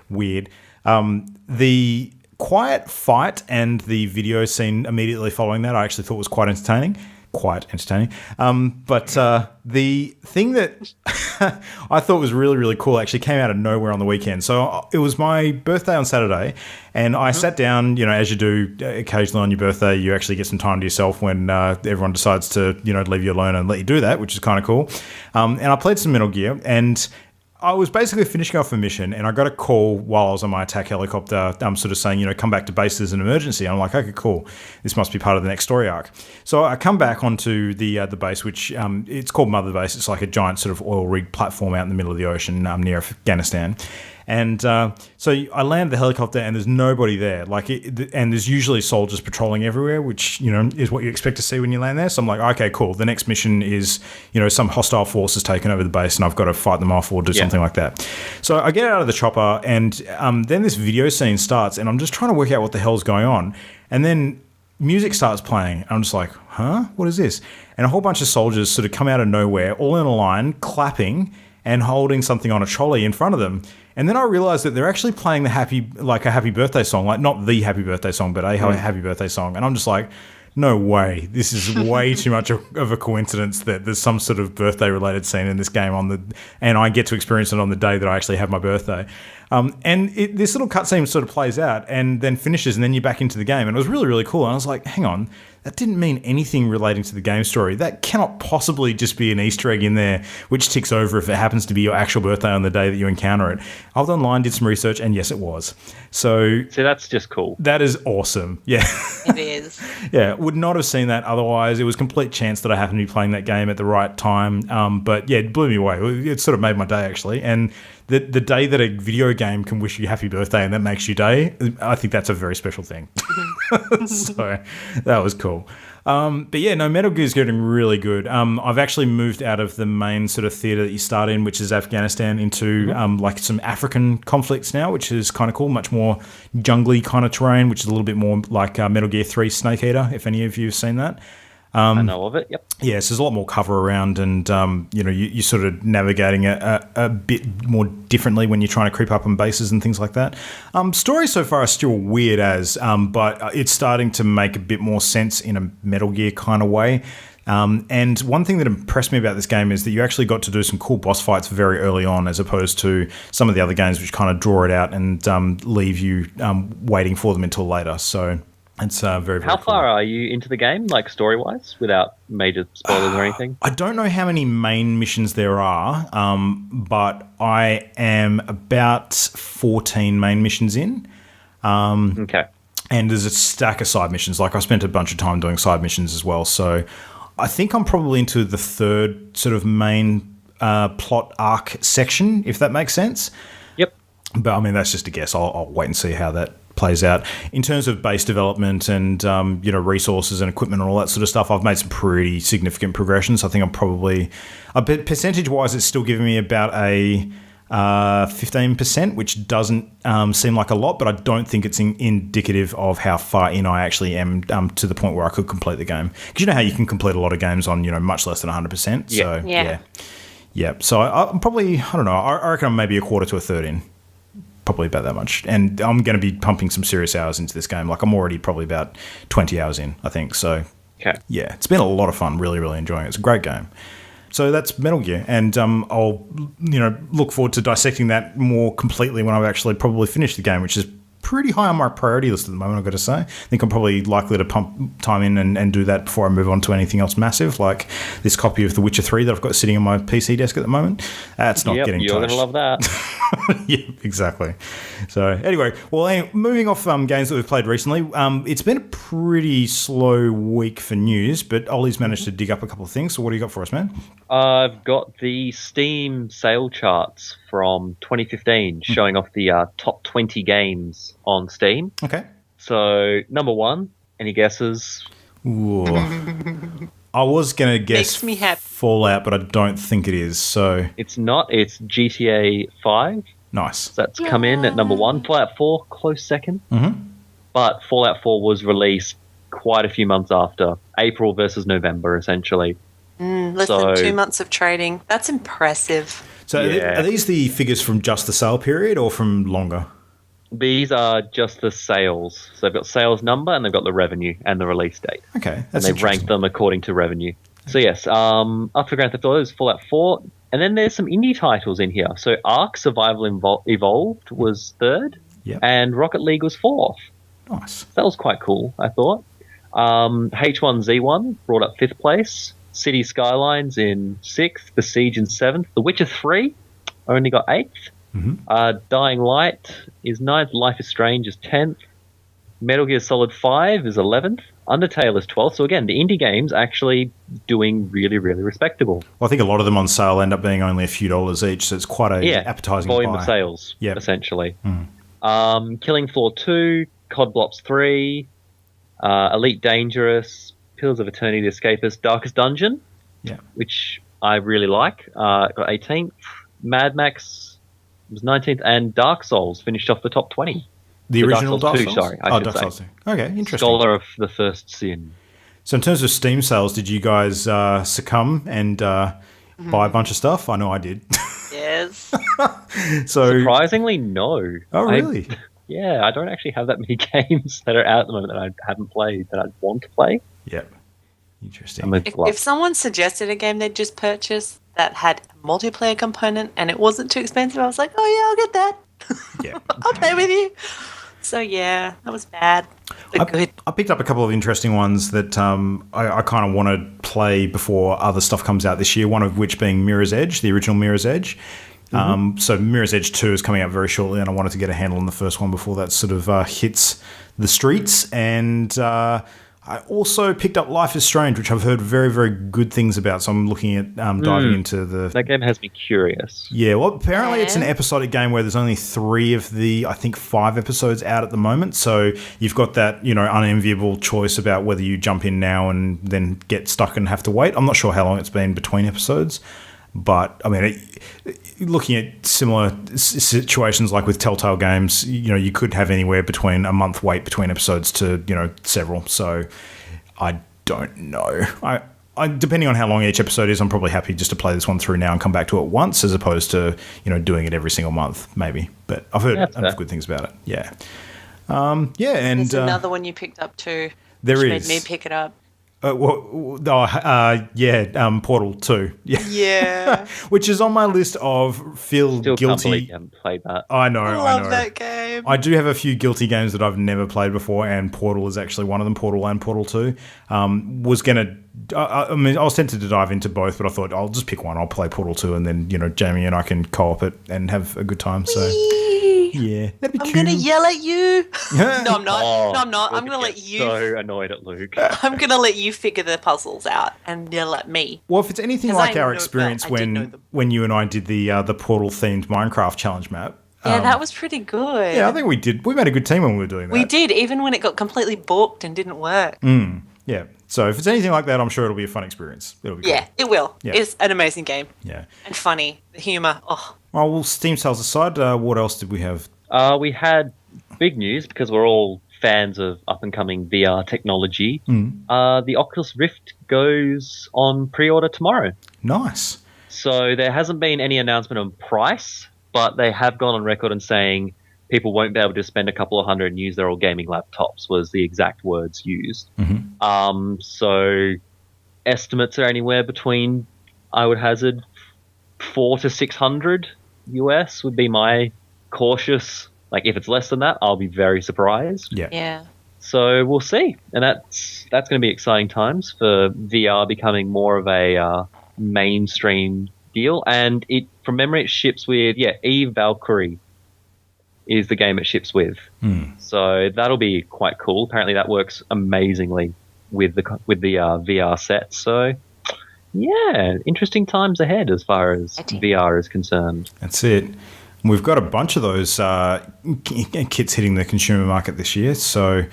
weird. The quiet fight and the video scene immediately following that I actually thought was quite entertaining. quite entertaining. But the thing that I thought was really, really cool actually came out of nowhere on the weekend. So it was my birthday on Saturday, and I sat down, as you do occasionally on your birthday, you actually get some time to yourself when everyone decides to, leave you alone and let you do that, which is kind of cool. And I played some Metal Gear, and I was basically finishing off a mission, and I got a call while I was on my attack helicopter, sort of saying, come back to base as an emergency. And I'm like, okay, cool. This must be part of the next story arc. So I come back onto the base, which it's called Mother Base. It's like a giant sort of oil rig platform out in the middle of the ocean near Afghanistan. And so I land the helicopter, and there's nobody there. And there's usually soldiers patrolling everywhere, which is what you expect to see when you land there. So I'm like, okay, cool. The next mission is some hostile force has taken over the base, and I've got to fight them off or do something like that. So I get out of the chopper, and then this video scene starts, and I'm just trying to work out what the hell's going on. And then music starts playing. I'm just like, huh? What is this? And a whole bunch of soldiers sort of come out of nowhere, all in a line, clapping and holding something on a trolley in front of them. And then I realized that they're actually playing a happy birthday song, like not the happy birthday song, but a happy birthday song. And I'm just like, no way. This is way too much of a coincidence that there's some sort of birthday related scene in this game and I get to experience it on the day that I actually have my birthday. This little cutscene sort of plays out and then finishes, and then you're back into the game. And it was really, really cool. And I was like, hang on, that didn't mean anything relating to the game story. That cannot possibly just be an Easter egg in there, which ticks over if it happens to be your actual birthday on the day that you encounter it. I was online, did some research, and yes, it was. So that's just cool. That is awesome. Yeah. It is. Yeah, would not have seen that otherwise. It was complete chance that I happened to be playing that game at the right time. But yeah, it blew me away. It sort of made my day, actually. And the day that a video game can wish you happy birthday and that makes your day, I think that's a very special thing. So that was cool. But yeah, no, Metal Gear's getting really good. I've actually moved out of the main sort of theater that you start in, which is Afghanistan, into like some African conflicts now, which is kind of cool. Much more jungly kind of terrain, which is a little bit more like Metal Gear 3 Snake Eater, if any of you have seen that. I know of it, yep. Yeah, so there's a lot more cover around, and you're sort of navigating a bit more differently when you're trying to creep up on bases and things like that. Story so far is still weird but it's starting to make a bit more sense in a Metal Gear kind of way. And one thing that impressed me about this game is that you actually got to do some cool boss fights very early on, as opposed to some of the other games which kind of draw it out and leave you waiting for them until later. So it's very, very How cool. far are you into the game, like story-wise, without major spoilers or anything? I don't know how many main missions there are, but I am about 14 main missions in. Okay. And there's a stack of side missions. Like, I spent a bunch of time doing side missions as well. So I think I'm probably into the third sort of main plot arc section, if that makes sense. Yep. But, I mean, that's just a guess. I'll wait and see how that plays out. In terms of base development and resources and equipment and all that sort of stuff, I've made some pretty significant progressions. I think I'm probably a bit percentage-wise, it's still giving me about a 15%, which doesn't seem like a lot, but I don't think it's indicative of how far in I actually am to the point where I could complete the game. Because you know how you can complete a lot of games on much less than 100%. Yeah. So yeah. So I'm probably, I don't know, I reckon I'm maybe a quarter to a third in. Probably about that much. And I'm going to be pumping some serious hours into this game. Like, I'm already probably about 20 hours in, I think. So, okay. Yeah, it's been a lot of fun. Really, really enjoying it. It's a great game. So that's Metal Gear. And I'll, look forward to dissecting that more completely when I've actually probably finished the game, which is pretty high on my priority list at the moment, I've got to say. I think I'm probably likely to pump time in and do that before I move on to anything else massive, like this copy of The Witcher 3 that I've got sitting on my PC desk at the moment. That's not getting touched. You're going to love that. Yeah, exactly. So anyway, moving off games that we've played recently, it's been a pretty slow week for news, but Ollie's managed to dig up a couple of things. So what do you got for us, man? I've got the Steam sale charts from 2015 showing off the top 20 games on Steam. Okay. So, number one, any guesses? Ooh. I was going to guess Makes me happy. Fallout, but I don't think it is. So It's not. It's GTA 5. nice. So that's come in at number one. Fallout 4, close second. Mm-hmm. But Fallout 4 was released quite a few months after. April versus November, essentially. Less than 2 months of trading. That's impressive. So Yeah. are these the figures from just the sale period or from longer? These are just the sales. So they've got sales number and they've got the revenue and the release date. Okay, And that's they've interesting. ranked them according to revenue. So yes, after Grand Theft Auto is Fallout 4. And then there's some indie titles in here. So Ark Survival Evolved was third. Yep. And Rocket League was fourth. Nice. That was quite cool, I thought. H1Z1 brought up fifth place. City Skylines in sixth. The Siege in seventh. The Witcher 3 only got eighth. Dying Light is ninth. Life is Strange is 10th. Metal Gear Solid 5 is 11th. Undertale is 12th. So again, the indie games actually doing really, really respectable. Well, I think a lot of them on sale end up being only a few dollars each, so it's quite a appetizing volume buy. of sales, Yep. essentially. Killing Floor 2, COD Blops 3, Elite Dangerous, Pillars of Eternity, The Escapist, Darkest Dungeon, Yeah. which I really like, got 18th. Mad Max was 19th, and Dark Souls finished off the top 20. The Dark original Souls Dark 2, Souls? sorry, I should Dark say. Souls 2. Okay, interesting. Scholar of the First Sin. So in terms of Steam sales, did you guys succumb and buy a bunch of stuff? I know I did. Yes. So, Surprisingly, no. oh really? I don't actually have that many games that are out at the moment that I haven't played that I'd want to play. Yep. Interesting. I'm a If someone suggested a game they'd just purchased that had a multiplayer component and it wasn't too expensive, I was like, oh yeah, I'll get that. Yeah. I'll play with you. So yeah, that was bad, but good. I picked up a couple of interesting ones that I kind of want to play before other stuff comes out this year, one of which being Mirror's Edge, the original Mirror's Edge. So Mirror's Edge 2 is coming out very shortly, and I wanted to get a handle on the first one before that sort of hits the streets. And I also picked up Life is Strange, which I've heard very, very good things about, so I'm looking at diving into the... That game has me curious. Yeah, well, apparently it's an Yeah. episodic game where there's only 3 of the, I think, 5 episodes out at the moment. So you've got that, unenviable choice about whether you jump in now and then get stuck and have to wait. I'm not sure how long it's been between episodes. But, I mean, looking at similar situations like with Telltale games, you could have anywhere between a month wait between episodes to, several. So I don't know. I depending on how long each episode is, I'm probably happy just to play this one through now and come back to it once as opposed to, doing it every single month, maybe. But I've heard That's enough fair. good things about it. Yeah. And There's another one you picked up too. there which is. made me pick it up. Portal 2. Yeah. Yeah, Which is on my list of feel Still can't believe guilty. you haven't played that. I know. I I love know. that game. I do have a few guilty games that I've never played before, and Portal is actually one of them. Portal and Portal 2. Was gonna. I was tempted to dive into both, but I thought I'll just pick one. I'll play Portal 2, and then Jamie and I can co-op it and have a good time. So yeah, that'd be I'm cool. gonna yell at you. No, I'm not. Oh, No, I'm not. you're I'm gonna gonna let get you. So annoyed at Luke. I'm gonna let you figure the puzzles out and yell at me. Well, if it's anything 'Cause like I our know- experience well, I did know them. when you and I did the Portal themed Minecraft challenge map. Yeah, that was pretty good. Yeah, I think we did. We made a good team when we were doing that. we did, even when it got completely booked and didn't work. Yeah. So if it's anything like that, I'm sure it'll be a fun experience. It'll be cool. Yeah, it will. Yeah. It's an amazing game Yeah. and funny. The humor. Oh, Well, Steam sales aside, what else did we have? We had big news because we're all fans of up and coming VR technology. The Oculus Rift goes on pre-order tomorrow. Nice. So there hasn't been any announcement on price, but they have gone on record and saying people won't be able to spend a couple of hundred and use their old gaming laptops was the exact words used. So estimates are anywhere between, I would hazard, 400 to 600 US would be my cautious. Like if it's less than that, I'll be very surprised. Yeah. yeah. So we'll see, and that's going to be exciting times for VR becoming more of a mainstream deal. And from memory, it ships with Eve Valkyrie is the game it ships with. So that'll be quite cool. Apparently, that works amazingly with the VR set. So yeah, interesting times ahead as far as VR is concerned. That's it. We've got a bunch of those kits hitting the consumer market this year. So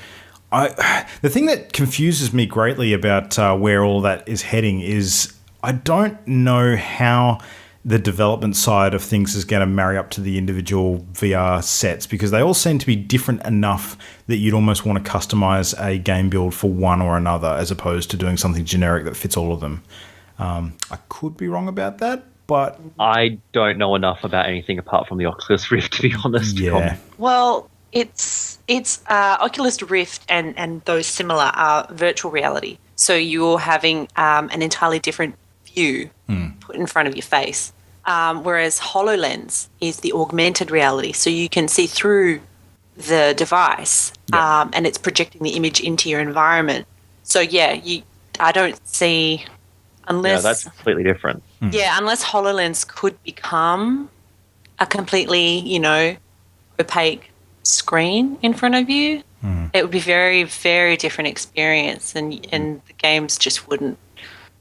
the thing that confuses me greatly about where all that is heading is I don't know how the development side of things is going to marry up to the individual VR sets because they all seem to be different enough that you'd almost want to customize a game build for one or another as opposed to doing something generic that fits all of them. I could be wrong about that, but I don't know enough about anything apart from the Oculus Rift, to be honest. yeah. Well, It's Oculus Rift and those similar are virtual reality. So you're having an entirely different view put in front of your face. Whereas HoloLens is the augmented reality. So you can see through the device and it's projecting the image into your environment. So yeah, I don't see unless that's completely different. unless HoloLens could become a completely, opaque screen in front of you, it would be very, very different experience and the games just wouldn't.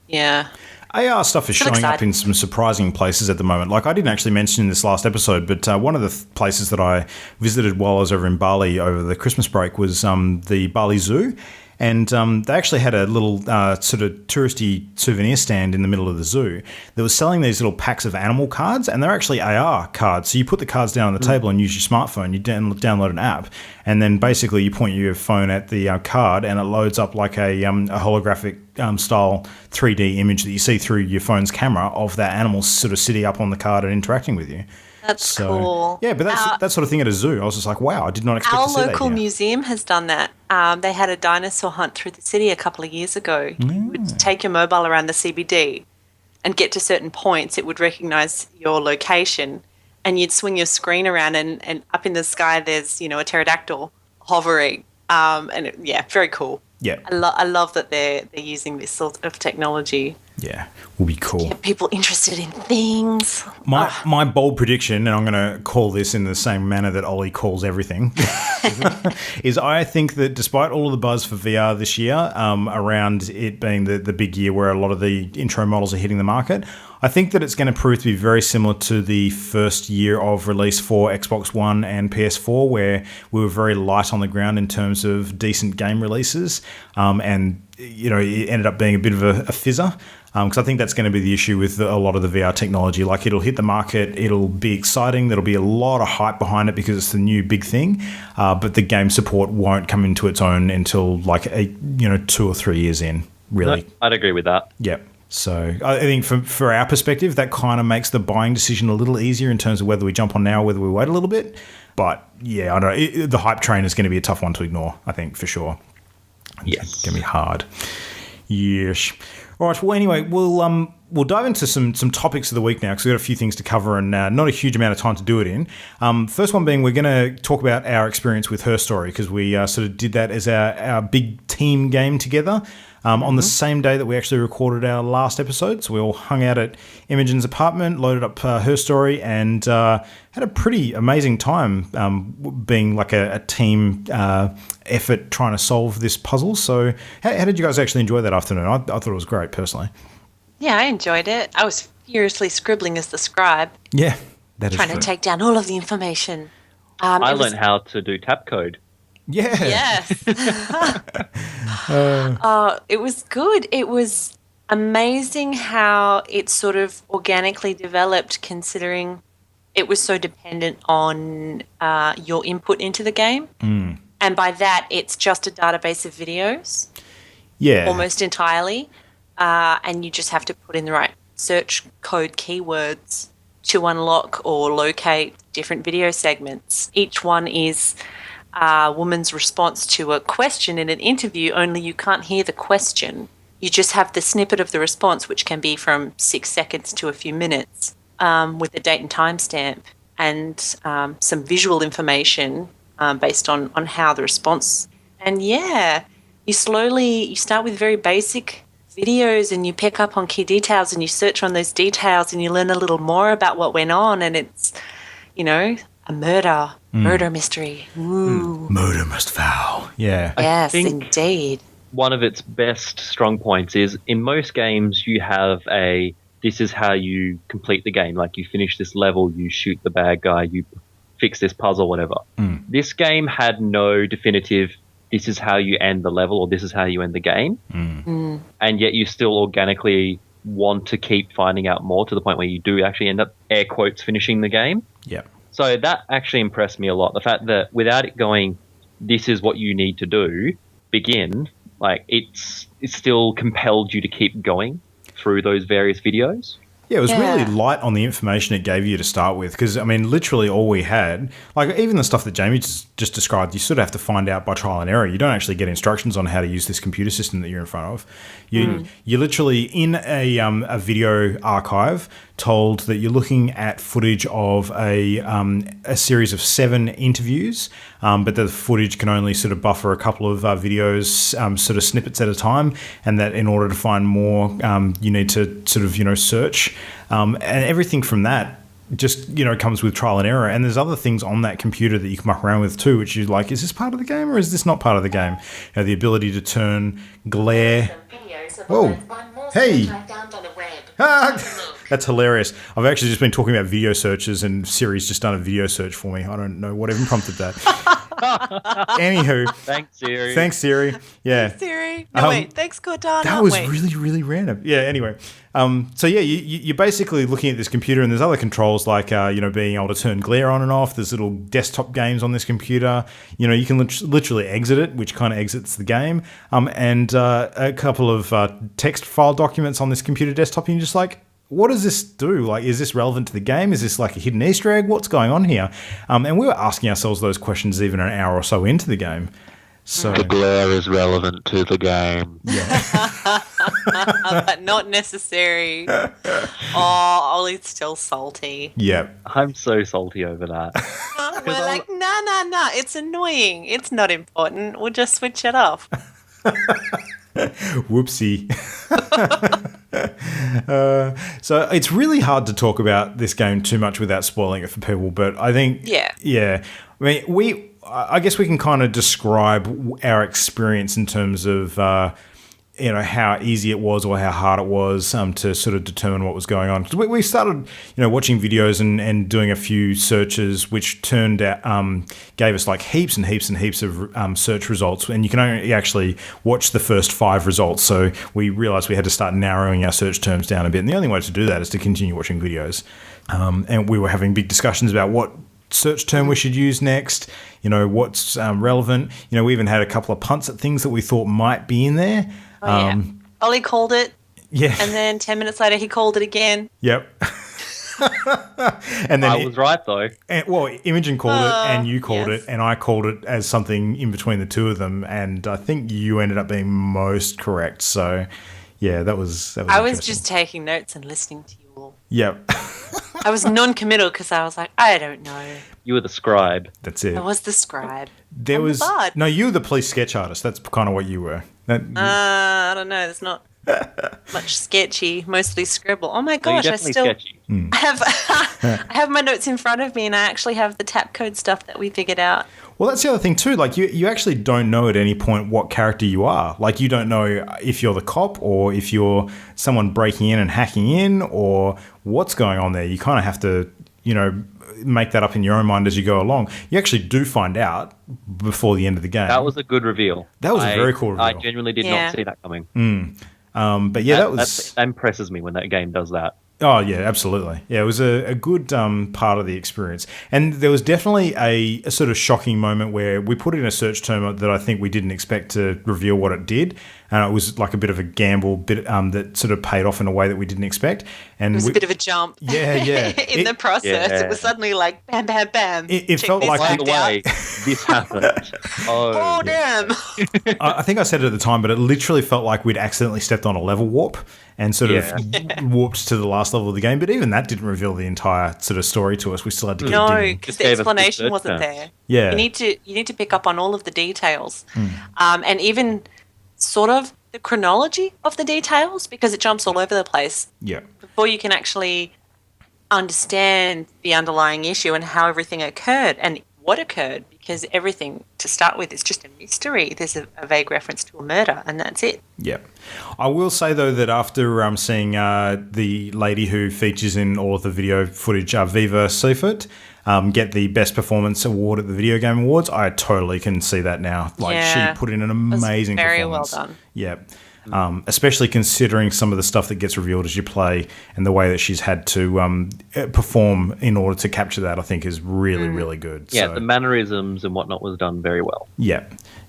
Yeah. AR stuff is Still showing up exciting. in some surprising places at the moment. Like, I didn't actually mention in this last episode, but one of the places that I visited while I was over in Bali over the Christmas break was the Bali Zoo. And they actually had a little sort of touristy souvenir stand in the middle of the zoo that was selling these little packs of animal cards, and they're actually AR cards. So you put the cards down on the table and use your smartphone. You download an app, and then basically you point your phone at the card, and it loads up like a holographic style 3D image that you see through your phone's camera of that animal sort of sitting up on the card and interacting with you. That's cool. Yeah, but that's that sort of thing at a zoo. I was just like, wow, I did not expect Our to see that local here. museum has done that. They had a dinosaur hunt through the city a couple of years ago. You would take your mobile around the CBD and get to certain points. It would recognize your location and you'd swing your screen around and up in the sky there's, a pterodactyl hovering. Very cool. Yeah, I love that they're using this sort of technology. yeah, will be cool. Get people interested in things. My bold prediction, and I'm going to call this in the same manner that Ollie calls everything, is I think that despite all of the buzz for VR this year, around it being the big year where a lot of the intro models are hitting the market, I think that it's going to prove to be very similar to the first year of release for Xbox One and PS4, where we were very light on the ground in terms of decent game releases, and it ended up being a bit of a fizzer. Because I think that's going to be the issue with a lot of the VR technology. Like, it'll hit the market, it'll be exciting, there'll be a lot of hype behind it because it's the new big thing, but the game support won't come into its own until 2 or 3 years in, really. No, I'd agree with that. Yep. So I think for our perspective, that kind of makes the buying decision a little easier in terms of whether we jump on now or whether we wait a little bit. But yeah, I don't know. The hype train is going to be a tough one to ignore, I think, for sure. Yes. It's going to be hard. Yes. All right. Well, anyway, we'll dive into some topics of the week now because we've got a few things to cover and not a huge amount of time to do it in. First one being we're going to talk about our experience with Her Story because we sort of did that as our big team game together on the same day that we actually recorded our last episode. So we all hung out at Imogen's apartment, loaded up Her Story, and had a pretty amazing time being like a team effort trying to solve this puzzle. So how did you guys actually enjoy that afternoon? I thought it was great, personally. Yeah, I enjoyed it. I was furiously scribbling as the scribe, Yeah, that is trying true. to take down all of the information. I learned how to do tap code. Yeah. Yes. It was good. It was amazing how it sort of organically developed, considering it was so dependent on your input into the game. And by that, it's just a database of videos, Yeah. almost entirely. And you just have to put in the right search code keywords to unlock or locate different video segments. Each one is a woman's response to a question in an interview, only you can't hear the question. You just have the snippet of the response, which can be from 6 seconds to a few minutes, with a date and timestamp and some visual information based on how the response. And yeah, you start with very basic videos and you pick up on key details and you search on those details and you learn a little more about what went on, and it's, a murder mystery. Ooh. Murder must foul. Yeah. Yes, think- indeed. One of its best strong points is in most games you have this is how you complete the game. Like, you finish this level, you shoot the bad guy, you fix this puzzle, whatever. This game had no definitive, this is how you end the level or this is how you end the game. And yet you still organically want to keep finding out more to the point where you do actually end up, air quotes, finishing the game. Yeah. So that actually impressed me a lot. The fact that without it going, this is what you need to do, begin, like it still compelled you to keep going through those various videos. Yeah, it was really Yeah. light on the information it gave you to start with. Because, I mean, literally all we had, like even the stuff that Jamie just described, you sort of have to find out by trial and error. You don't actually get instructions on how to use this computer system that you're in front of. You're literally in a video archive told that you're looking at footage of a series of 7 interviews, but the footage can only sort of buffer a couple of videos, sort of snippets at a time, and that in order to find more, you need to sort of, search. And everything from that just, comes with trial and error. And there's other things on that computer that you can muck around with too, which you're like, is this part of the game or is this not part of the game? The ability to turn glare. Whoa. Hey. That's hilarious. I've actually just been talking about video searches and Siri's just done a video search for me. I don't know what even prompted that. Anywho. Thanks, Siri. Thanks, Siri. Yeah. Siri. No, wait. Thanks, Cortana. That was Wait. really, really random. Yeah, anyway. So, yeah, you're basically looking at this computer and there's other controls like, being able to turn glare on and off. There's little desktop games on this computer. You can literally exit it, which kind of exits the game. And a couple of text file documents on this computer desktop. And you're just like, what does this do? Like, is this relevant to the game? Is this like a hidden Easter egg? What's going on here? And we were asking ourselves those questions even an hour or so into the game. So The glare is relevant to the game. But not necessary. Oh, Ollie's still salty. yeah. I'm so salty over that. We're like, nah. It's annoying. It's not important. We'll just switch it off. Whoopsie. So it's really hard to talk about this game too much without spoiling it for people, but I think yeah. I mean, I guess we can kind of describe our experience in terms of how easy it was or how hard it was to sort of determine what was going on. 'Cause we started, watching videos and doing a few searches, which turned out gave us like heaps and heaps and heaps of search results, and you can only actually watch the first 5 results. So we realized we had to start narrowing our search terms down a bit, and the only way to do that is to continue watching videos. And we were having big discussions about what search term we should use next, what's relevant. We even had a couple of punts at things that we thought might be in there. Ollie called it, Yeah. and then 10 minutes later he called it again. Yep. And then I was right, though. Imogen called it, and you called yes. it, and I called it as something in between the two of them, and I think you ended up being most correct. So, yeah, that was I was interesting. just taking notes and listening to you all. Yep. I was non-committal because I was like, I don't know. You were the scribe. That's it. I was the scribe. There I'm the was bard. no, you were the police sketch artist. That's kind of what you were. I don't know. There's not much sketchy, mostly scribble. Oh my No, you're gosh, I definitely still sketchy. I have I have my notes in front of me, and I actually have the tap code stuff that we figured out. Well, that's the other thing too. Like you actually don't know at any point what character you are. Like you don't know if you're the cop or if you're someone breaking in and hacking in or what's going on there. You kind of have to, make that up in your own mind as you go along. You actually do find out before the end of the game. That was a good reveal. That was a very cool reveal. I genuinely did Yeah. not see that coming. But yeah, That impresses me when that game does that. Oh, yeah, absolutely. Yeah, it was a good part of the experience. And there was definitely a sort of shocking moment where we put in a search term that I think we didn't expect to reveal what it did. And it was like a bit of a gamble that sort of paid off in a way that we didn't expect. And It was a bit of a jump. Yeah. in the process, Yeah. it was suddenly like bam, bam, bam. It Check felt this like- By fact the way, out. this happened. Oh damn! I think I said it at the time, but it literally felt like we'd accidentally stepped on a level warp and sort of warped to the last level of the game. But even that didn't reveal the entire sort of story to us. We still had to keep No, digging. because Just the gave us the explanation search wasn't terms. there. Yeah. You need to pick up on all of the details, and even sort of the chronology of the details because it jumps all over the place Yeah. before you can actually understand the underlying issue and how everything occurred and what occurred. Because everything to start with is just a mystery. There's a vague reference to a murder, and that's it. Yeah. I will say, though, that after seeing the lady who features in all of the video footage, Viva Seifert, get the Best Performance Award at the Video Game Awards, I totally can see that now. Like, Yeah. she put in an was amazing very well performance. done. Yeah. Especially considering some of the stuff that gets revealed as you play and the way that she's had to perform in order to capture that, I think is really, really good. Yeah, So- the mannerisms and whatnot was done very well. yeah,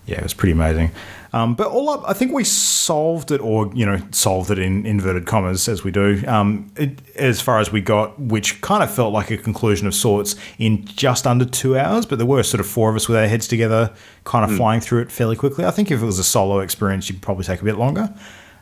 it was pretty amazing. But all up, I think we solved it, or solved it in inverted commas as we do. As far as we got, which kind of felt like a conclusion of sorts in just under 2 hours. But there were sort of 4 of us with our heads together, kind of flying through it fairly quickly. I think if it was a solo experience, you'd probably take a bit longer.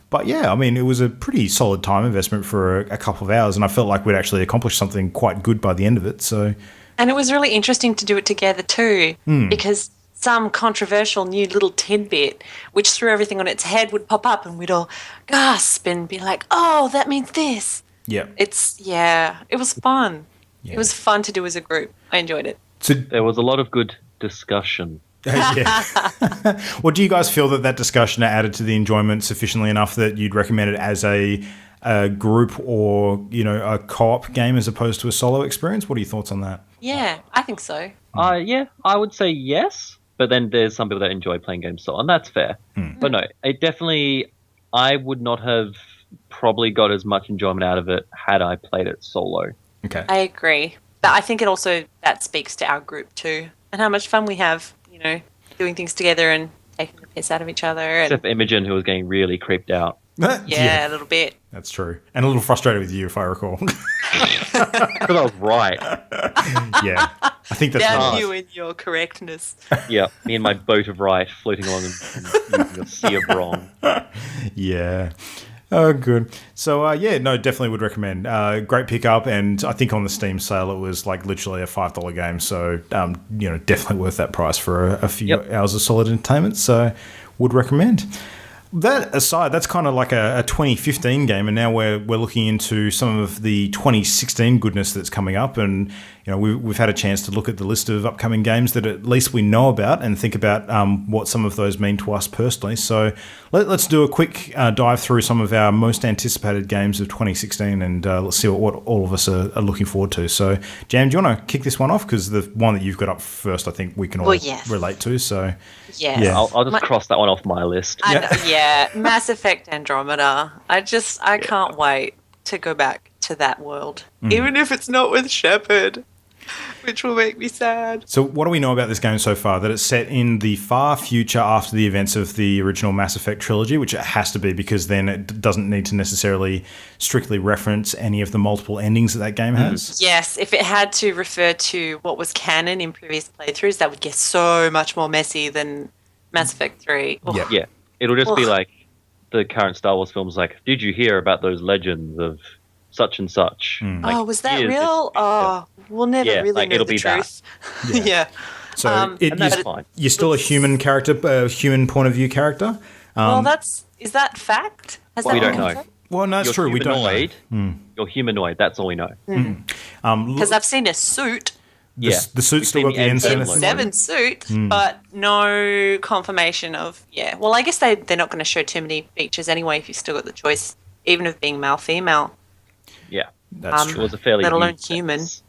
But yeah, I mean, it was a pretty solid time investment for a couple of hours, and I felt like we'd actually accomplished something quite good by the end of it. So, and it was really interesting to do it together too, because some controversial new little tidbit which threw everything on its head would pop up, and we'd all gasp and be like, "Oh, that means this." yeah, it was fun. Yeah. It was fun to do as a group. I enjoyed it. So, There was a lot of good discussion. yeah. Well, do you guys feel that discussion added to the enjoyment sufficiently enough that you'd recommend it as a group or a co-op game as opposed to a solo experience? What are your thoughts on that? Yeah, I think so. Yeah, I would say yes, but then there's some people that enjoy playing games solo, and that's fair. But no, it definitely, I would not have probably got as much enjoyment out of it had I played it solo. Okay. I agree. But I think that speaks to our group too, and how much fun we have, doing things together and taking the piss out of each other. And Except for Imogen, who was getting really creeped out. yeah, a little bit. That's true. And a little frustrated with you, if I recall. Because I was right. Yeah. I think that's Damn right. you and your correctness. Yeah, me and my boat of right floating along and using a sea of wrong. Yeah. Oh, good. So, definitely would recommend. Great pickup, and I think on the Steam sale it was like literally a $5 game. So, definitely worth that price for a few hours of solid entertainment. So, would recommend. That aside, that's kind of like a 2015 game, and now we're looking into some of the 2016 goodness that's coming up, and we've had a chance to look at the list of upcoming games that at least we know about and think about what some of those mean to us personally. So let's do a quick dive through some of our most anticipated games of 2016, and let's see what all of us are looking forward to. So, Jam, do you want to kick this one off? Because the one that you've got up first, I think we can all relate to. So, yeah. I'll just cross that one off my list. Yeah, Mass Effect Andromeda. I can't wait to go back to that world, even if it's not with Shepard, which will make me sad. So what do we know about this game so far? That it's set in the far future after the events of the original Mass Effect trilogy, which it has to be, because then it doesn't need to necessarily strictly reference any of the multiple endings that game has. Yes, if it had to refer to what was canon in previous playthroughs, that would get so much more messy than Mass Effect 3. Yeah. Yeah, it'll just be like the current Star Wars films, like, did you hear about those legends of such and such? Like, was that real? We'll never really know it'll the be truth. that. Yeah. So and that's fine. You're still a human character, a human point of view character. Well, is that fact? Has We that don't been know. confirmed? Well, no, that's You're true. We don't know. humanoid. You're humanoid. That's all we know. Because I've seen a suit, Yeah, The suit's still got the You've seen N7 the N7 suit, but no confirmation of, Well, I guess they're not going to show too many features anyway if you've still got the choice, even of being male, female, Yeah, That's it true. was a fairly let alone huge human. sentence.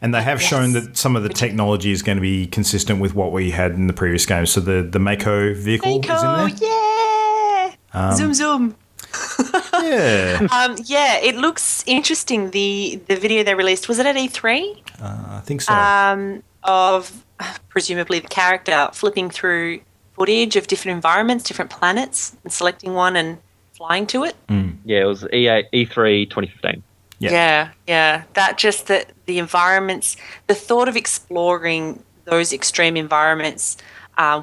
And they have shown that some of the technology is going to be consistent with what we had in the previous game. So the Mako vehicle is in Mako, there. yeah! Zoom, zoom. Yeah, It looks interesting. The video they released, was it at E3? I think so. Of presumably the character flipping through footage of different environments, different planets, and selecting one and flying to it. Yeah, it was E3 2015. Yeah. Yeah. The environments, the thought of exploring those extreme environments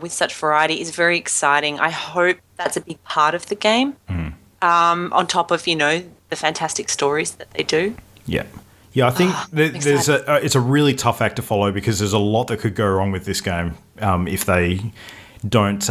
with such variety is very exciting. I hope that's a big part of the game. On top of, the fantastic stories that they do. Yeah. Yeah, I think it's a really tough act to follow, because there's a lot that could go wrong with this game if they don't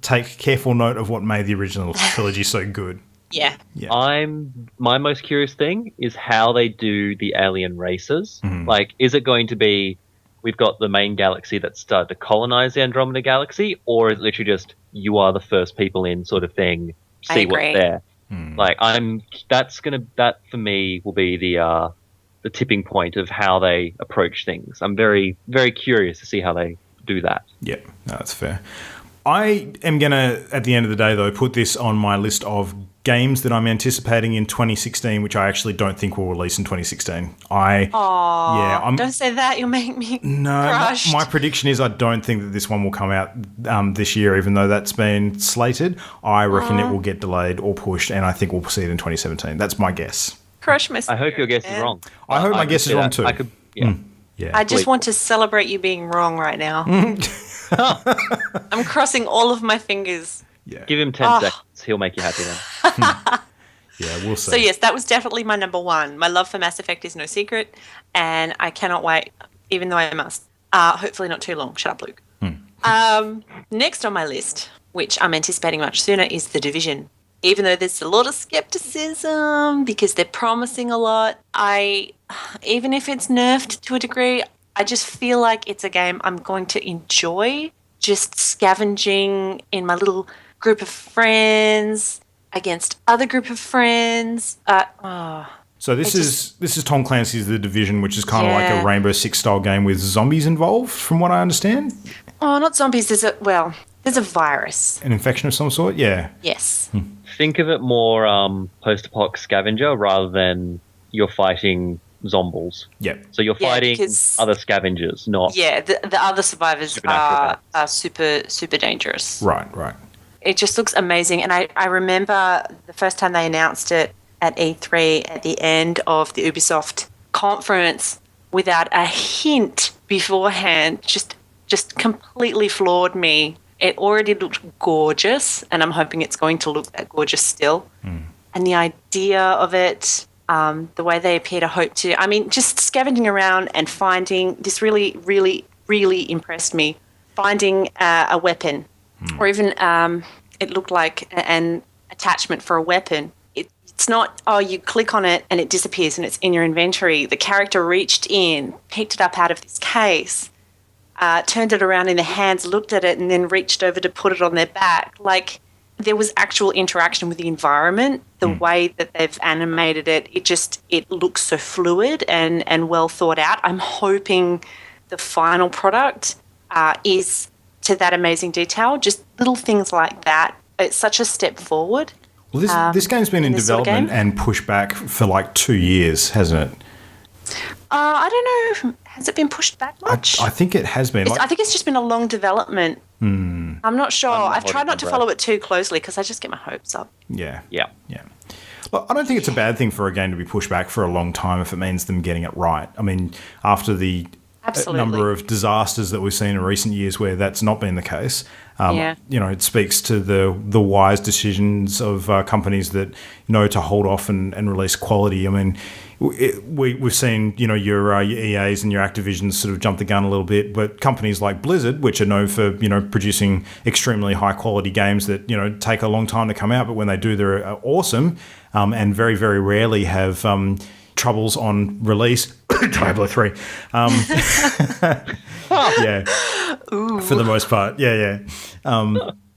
take careful note of what made the original trilogy so good. Yeah. My most curious thing is how they do the alien races. Like, is it going to be, we've got the main galaxy that started to colonize the Andromeda Galaxy, or is it literally just, you are the first people in sort of thing, see what's there? Like, that for me will be the tipping point of how they approach things. I'm very, very curious to see how they do that. Yeah, no, that's fair. I am going to, at the end of the day, though, put this on my list of games that I'm anticipating in 2016, which I actually don't think will release in 2016. Don't say that. You'll make me crushed. My prediction is I don't think that this one will come out this year, even though that's been slated. I reckon it will get delayed or pushed, and I think we'll see it in 2017. That's my guess. Crush my I hope your guess is wrong. I hope my guess is wrong too. I just want to celebrate you being wrong right now. I'm crossing all of my fingers. Yeah. Give him 10 seconds. He'll make you happy then. Yeah, we'll see. So yes, that was definitely my number one. My love for Mass Effect is no secret, and I cannot wait, even though I must. Hopefully not too long. Shut up, Luke. Next on my list, which I'm anticipating much sooner, is The Division. Even though there's a lot of skepticism because they're promising a lot, even if it's nerfed to a degree, I just feel like it's a game I'm going to enjoy, just scavenging in my little group of friends against other group of friends. So this is Tom Clancy's The Division, which is kind of like a Rainbow Six style game with zombies involved, from what I understand. Oh, not zombies. There's a virus. An infection of some sort? Yeah. Yes. Think of it more post-apoc scavenger rather than you're fighting zombies. Yep. So you're fighting other scavengers, not... Yeah, the other survivors are super, super dangerous. Right. It just looks amazing. And I remember the first time they announced it at E3 at the end of the Ubisoft conference without a hint beforehand, just completely floored me. It already looked gorgeous, and I'm hoping it's going to look that gorgeous still. And the idea of it, the way they appear to hope to, just scavenging around and finding this really, really, really impressed me. Finding a weapon, or even it looked like an attachment for a weapon. It's not, you click on it and it disappears and it's in your inventory. The character reached in, picked it up out of this case, turned it around in their hands, looked at it, and then reached over to put it on their back. Like, there was actual interaction with the environment. The way that they've animated it, it looks so fluid and well thought out. I'm hoping the final product is to that amazing detail. Just little things like that. It's such a step forward. Well, this game's been in development and pushed back for like 2 years, hasn't it? I don't know. Has it been pushed back much? I think it has been. I think it's just been a long development. I'm not sure. I've tried not to follow it too closely because I just get my hopes up. Yeah. Yeah. Look, I don't think it's a bad thing for a game to be pushed back for a long time if it means them getting it right. I mean, after the number of disasters that we've seen in recent years where that's not been the case, it speaks to the wise decisions of companies that know to hold off and release quality. I mean, we've seen, your EAs and your Activisions sort of jump the gun a little bit, but companies like Blizzard, which are known for, producing extremely high quality games that, take a long time to come out, but when they do, they're awesome, and very, very rarely have troubles on release. Diablo 3. Yeah. Ooh. For the most part. Yeah.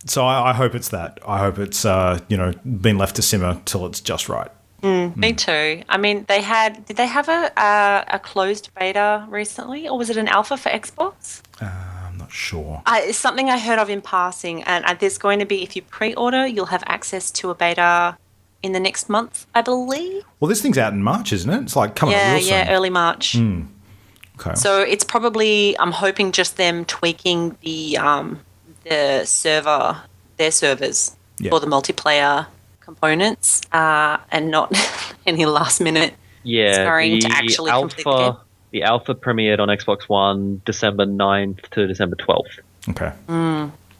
So I hope it's that. I hope it's, been left to simmer till it's just right. Me too. I mean, did they have a closed beta recently, or was it an alpha for Xbox? I'm not sure. It's something I heard of in passing, and there's going to be, if you pre-order, you'll have access to a beta in the next month, I believe. Well, this thing's out in March, isn't it? It's like coming up real soon. Yeah, early March. Okay. So it's probably, I'm hoping, just them tweaking their servers for the multiplayer components, and not any last minute scoring to actually complete the game. The alpha premiered on Xbox One December 9th to December 12th. Okay.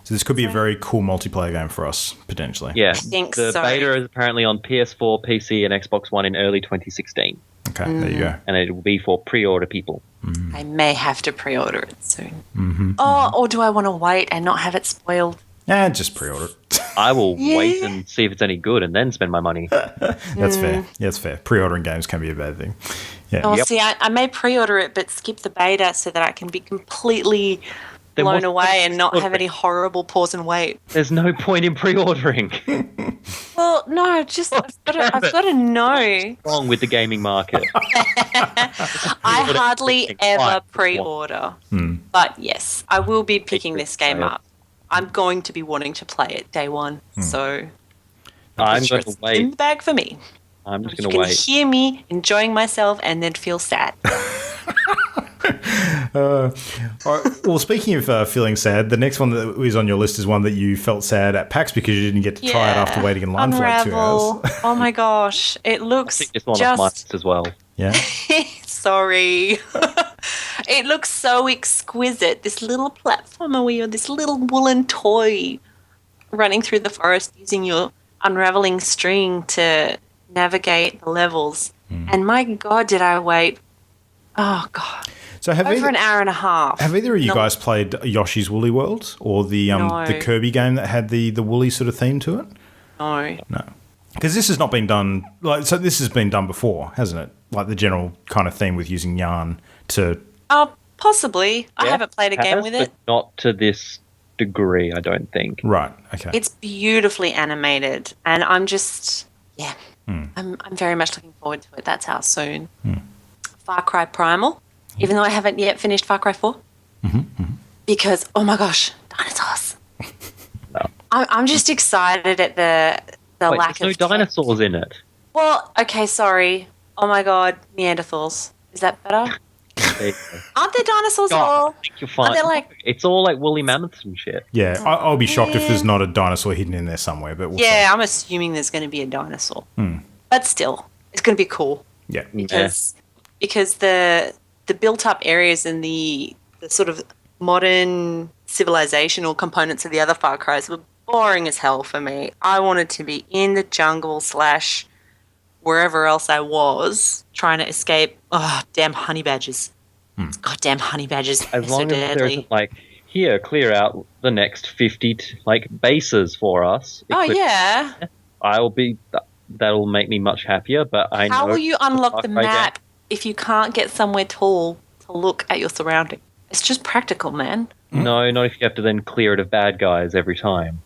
So this could be a very cool multiplayer game for us, potentially. Yeah. I think the beta is apparently on PS4, PC, and Xbox One in early 2016. Okay, there you go. And it will be for pre-order people. I may have to pre-order it soon. Or do I want to wait and not have it spoiled? Just pre-order it. I will wait and see if it's any good and then spend my money. That's fair. Yeah, that's fair. Pre-ordering games can be a bad thing. Yeah. See, I may pre-order it but skip the beta so that I can be completely blown away and not have any horrible pause and wait. There's no point in pre-ordering. Well, no, just I've got to know. What's wrong with the gaming market? I hardly ever pre-order. But yes, I will be picking this game up. I'm going to be wanting to play it day one. So I'm going to it's in wait. the bag for me. I'm just You going to can wait. hear me enjoying myself and then feel sad. All right. Well, speaking of feeling sad, the next one that is on your list is one that you felt sad at PAX because you didn't get to try it after waiting in line for like 2 Unravel. hours. Oh my gosh, it looks Pick this one off my list as well. Yeah. Sorry. It looks so exquisite. This little platformer where you're this little woolen toy running through the forest using your unraveling string to navigate the levels. And my God, did I wait? Oh God. So Over an hour and a half. have either of you guys played Yoshi's Woolly World or the No. the Kirby game that had the woolly sort of theme to it? No. No. Because this has not been done, so this has been done before, hasn't it? Like the general kind of theme with using yarn to... Oh, possibly. I Yeah, haven't played a game has, with but it. not to this degree, I don't think. Right, okay. It's beautifully animated, and I'm just, I'm very much looking forward to it. That's how soon. Far Cry Primal, even though I haven't yet finished Far Cry 4. Because, oh my gosh, dinosaurs. No. I'm just excited at the Wait, lack there's of no tech. dinosaurs in it. Well, okay, sorry. Oh my god, Neanderthals. Is that better? There you go. Aren't there dinosaurs at God, all? I think you're fine. Are they like- It's all like woolly mammoths and shit. Yeah, I'll be shocked if there's not a dinosaur hidden in there somewhere, but we'll Yeah, I'm assuming there's going to be a dinosaur. But still, it's going to be cool. see. Yeah. because the built up areas and the sort of modern civilizational components of the other Far Cries were boring as hell for me. I wanted to be in the jungle / wherever else I was trying to escape. Oh, damn honey badgers. Goddamn honey badgers. As They're so long as there deadly. isn't like, here, clear out the next 50 bases for us. Oh, Equip- yeah. I'll be. That'll make me much happier. But I know. How will you unlock the Far Cry game- map if you can't get somewhere tall to look at your surroundings? It's just practical, man. No, not if you have to then clear it of bad guys every time.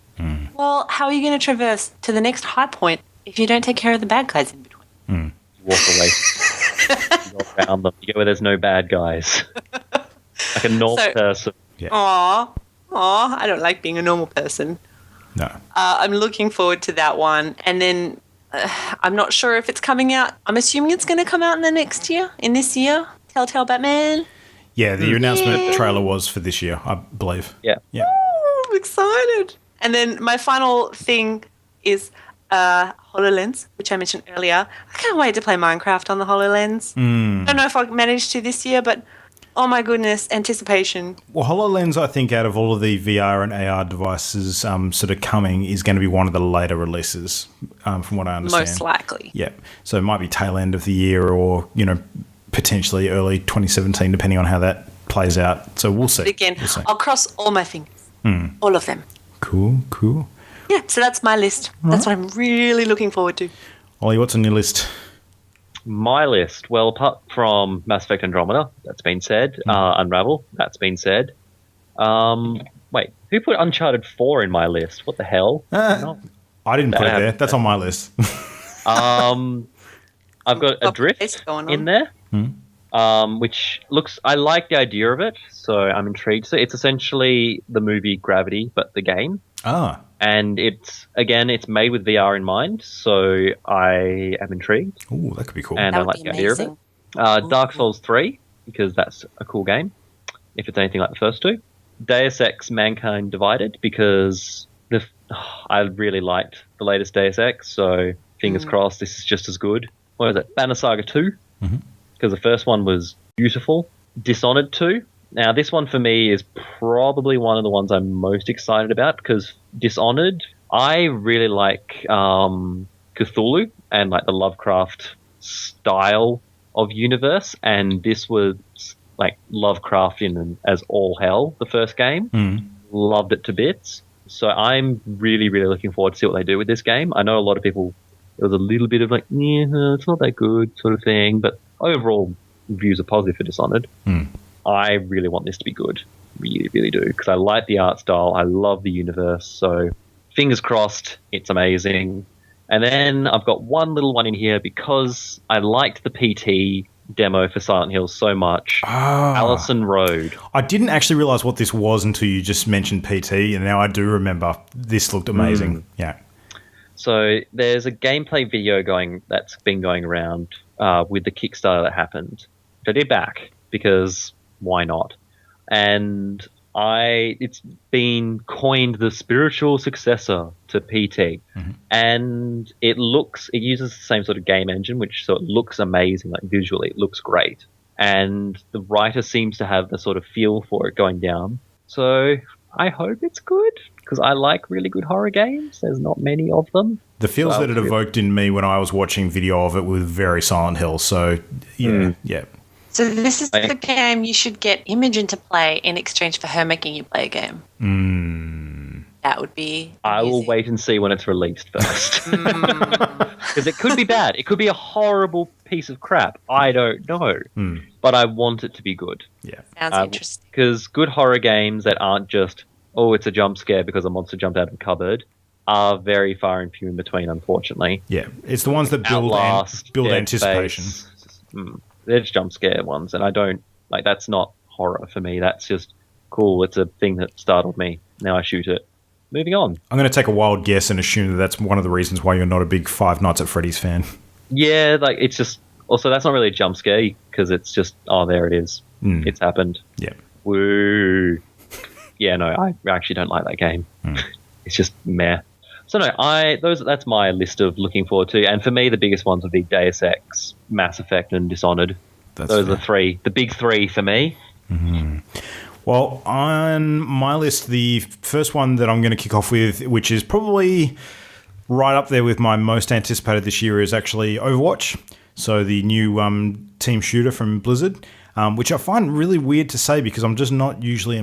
Well, how are you going to traverse to the next high point if you don't take care of the bad guys in between? You walk away. You go around them. You go where there's no bad guys. Like a normal So- person. Aw, I don't like being a normal person. No. I'm looking forward to that one. And then I'm not sure if it's coming out. I'm assuming it's going to come out in this year. Telltale Batman. Yeah, the announcement trailer was for this year, I believe. Yeah. Yeah. Ooh, I'm excited. And then my final thing is HoloLens, which I mentioned earlier. I can't wait to play Minecraft on the HoloLens. I don't know if I'll manage to this year, but oh my goodness, anticipation. Well, HoloLens, I think, out of all of the VR and AR devices sort of coming, is going to be one of the later releases, from what I understand. Most likely. Yeah. So it might be tail end of the year or, potentially early 2017, depending on how that plays out. So we'll see. But again, We'll see. I'll cross all my fingers. All of them. Cool. Yeah, so that's my list. That's what I'm really looking forward to. Ollie, what's on your list? My list. Well, apart from Mass Effect Andromeda, that's been said. Unravel, that's been said. Wait, who put Uncharted 4 in my list? What the hell? No. I didn't put it there. That's on my list. I've got It's Adrift going in on. there, which looks. I like the idea of it, so I'm intrigued. So it's essentially the movie Gravity, but the game, and it's made with VR in mind. So I am intrigued, Ooh, that could be cool. and That I would like be the idea of it. amazing. Dark Souls 3, because that's a cool game, if it's anything like the first two. Deus Ex Mankind Divided, because I really liked the latest Deus Ex, so fingers crossed this is just as good. What is it? Banner Saga 2, because the first one was beautiful. Dishonored 2. Now, this one for me is probably one of the ones I'm most excited about, because Dishonored, I really like Cthulhu and like the Lovecraft style of universe, and this was like Lovecraftian as all hell, the first game. Loved it to bits. So I'm really, really looking forward to see what they do with this game. I know a lot of people, there was a little bit of like, yeah, it's not that good sort of thing, but overall reviews are positive for Dishonored. I really want this to be good. Really, really do, because I like the art style. I love the universe. So fingers crossed, it's amazing. And then I've got one little one in here because I liked the PT demo for Silent Hill so much. Allison Road. I didn't actually realize what this was until you just mentioned PT, and now I do remember. This looked amazing. Yeah. So there's a gameplay video that's been going around with the Kickstarter that happened. I did back because why not? And it's been coined the spiritual successor to PT, and it uses the same sort of game engine, so it looks amazing, like visually, it looks great, and the writer seems to have the sort of feel for it going down. So I hope it's good because I like really good horror games. There's not many of them. The feels that it evoked in me when I was watching video of it were very Silent Hill. So yeah. So this is the game you should get Imogen to play in exchange for her making you play a game. That would be amazing. I will wait and see when it's released first. Because it could be bad. It could be a horrible piece of crap. I don't know. But I want it to be good. Yeah. Sounds interesting. Because good horror games that aren't just, it's a jump scare because a monster jumped out of the cupboard, are very far and few in between, unfortunately. Yeah. It's the ones that build anticipation. They're just jump scare ones, and I don't like. That's not horror for me. That's just cool. It's a thing that startled me. Now I shoot it. Moving on. I'm going to take a wild guess and assume that that's one of the reasons why you're not a big Five Nights at Freddy's fan. Yeah, like it's just. Also, that's not really a jump scare because it's just there it is. It's happened. Yeah. Woo. Yeah, no, I actually don't like that game. It's just meh. So no, that's my list of looking forward to, and for me, the biggest ones would be Deus Ex, Mass Effect, and Dishonored. Those are the big three for me. Well, on my list, the first one that I'm going to kick off with, which is probably right up there with my most anticipated this year, is actually Overwatch. So the new team shooter from Blizzard, which I find really weird to say because I'm just not usually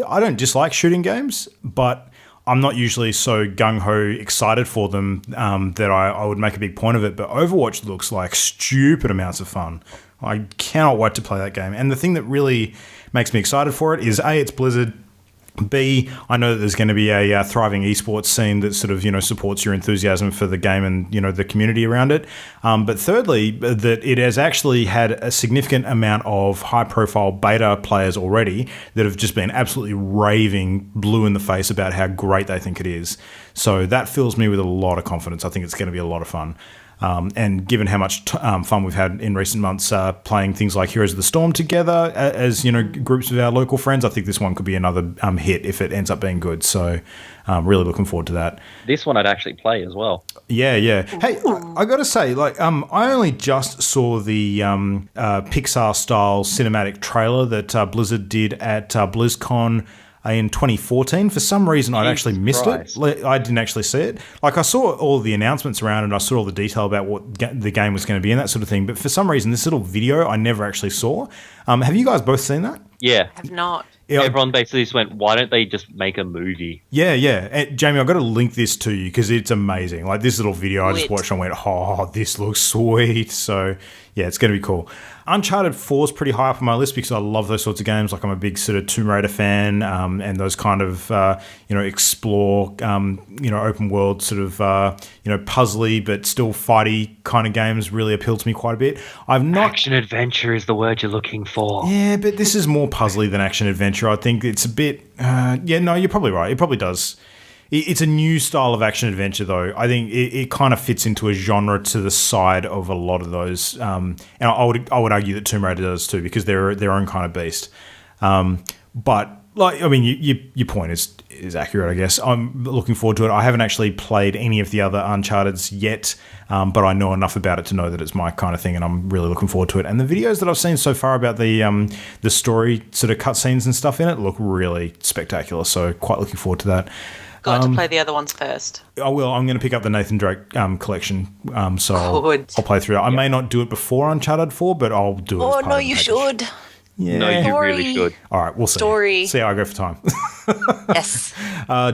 I don't dislike shooting games, but I'm not usually so gung-ho excited for them that I would make a big point of it. But Overwatch looks like stupid amounts of fun. I cannot wait to play that game. And the thing that really makes me excited for it is, A, it's Blizzard. B, I know that there's going to be a thriving esports scene that sort of, supports your enthusiasm for the game and, the community around it. But thirdly, that it has actually had a significant amount of high-profile beta players already that have just been absolutely raving blue in the face about how great they think it is. So that fills me with a lot of confidence. I think it's going to be a lot of fun. And given how much fun we've had in recent months playing things like Heroes of the Storm together as groups of our local friends, I think this one could be another hit if it ends up being good. So really looking forward to that. This one I'd actually play as well. Yeah. Hey, I got to say, I only just saw the Pixar-style cinematic trailer that Blizzard did at BlizzCon in 2014. For some reason, I'd actually missed it. I didn't actually see it. I saw all the announcements around it, and I saw all the detail about what the game was going to be and that sort of thing. But for some reason, this little video I never actually saw. Have you guys both seen that? Yeah. I have not. Yeah, everyone basically just went, why don't they just make a movie? Yeah. And Jamie, I've got to link this to you because it's amazing. This little video I just watched and I went, oh, this looks sweet. So, yeah, it's going to be cool. Uncharted 4 is pretty high up on my list because I love those sorts of games. I'm a big sort of Tomb Raider fan, and those kind of, explore, open world sort of, puzzly but still fighty kind of games really appeal to me quite a bit. Action adventure is the word you're looking for. Yeah, but this is more puzzly than action adventure. I think it's a bit, you're probably right. It probably does. It's a new style of action adventure, though. I think it kind of fits into a genre to the side of a lot of those. And I would argue that Tomb Raider does too, because they're their own kind of beast. But your point is accurate, I guess. I'm looking forward to it. I haven't actually played any of the other Uncharted's yet, but I know enough about it to know that it's my kind of thing, and I'm really looking forward to it. And the videos that I've seen so far about the story sort of cutscenes and stuff in it look really spectacular. So quite looking forward to that. Got to play the other ones first. I will. I'm going to pick up the Nathan Drake collection, so I'll play through it. I may not do it before Uncharted 4, but I'll do it. Oh, no, you should. Yeah. No, you really should. All right, we'll see. See how I go for time. Yes.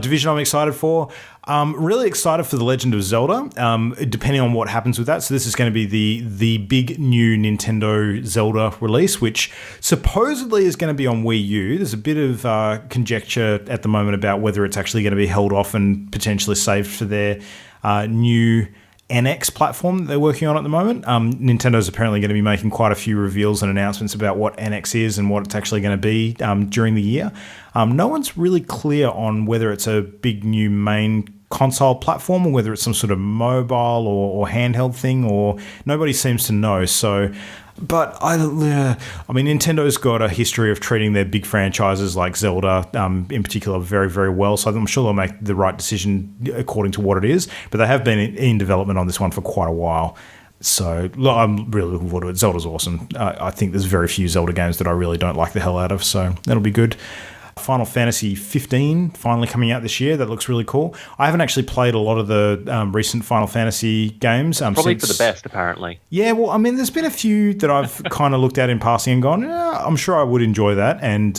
Division I'm excited for. Really excited for The Legend of Zelda, depending on what happens with that. So this is going to be the big new Nintendo Zelda release, which supposedly is going to be on Wii U. There's a bit of conjecture at the moment about whether it's actually going to be held off and potentially saved for their new NX platform that they're working on at the moment. Nintendo's apparently going to be making quite a few reveals and announcements about what NX is and what it's actually going to be during the year. No one's really clear on whether it's a big new main console platform or whether it's some sort of mobile or handheld thing, or nobody seems to know. So, but I mean, Nintendo's got a history of treating their big franchises like Zelda, in particular, very, very well. So I'm sure they'll make the right decision according to what it is. But they have been in development on this one for quite a while. So I'm really looking forward to it. Zelda's awesome. I think there's very few Zelda games that I really don't like the hell out of. So that'll be good. Final Fantasy 15 finally coming out this year. That looks really cool. I haven't actually played a lot of the recent Final Fantasy games. Probably for the best, apparently. Yeah, well, I mean, there's been a few that I've kind of looked at in passing and gone, I'm sure I would enjoy that. And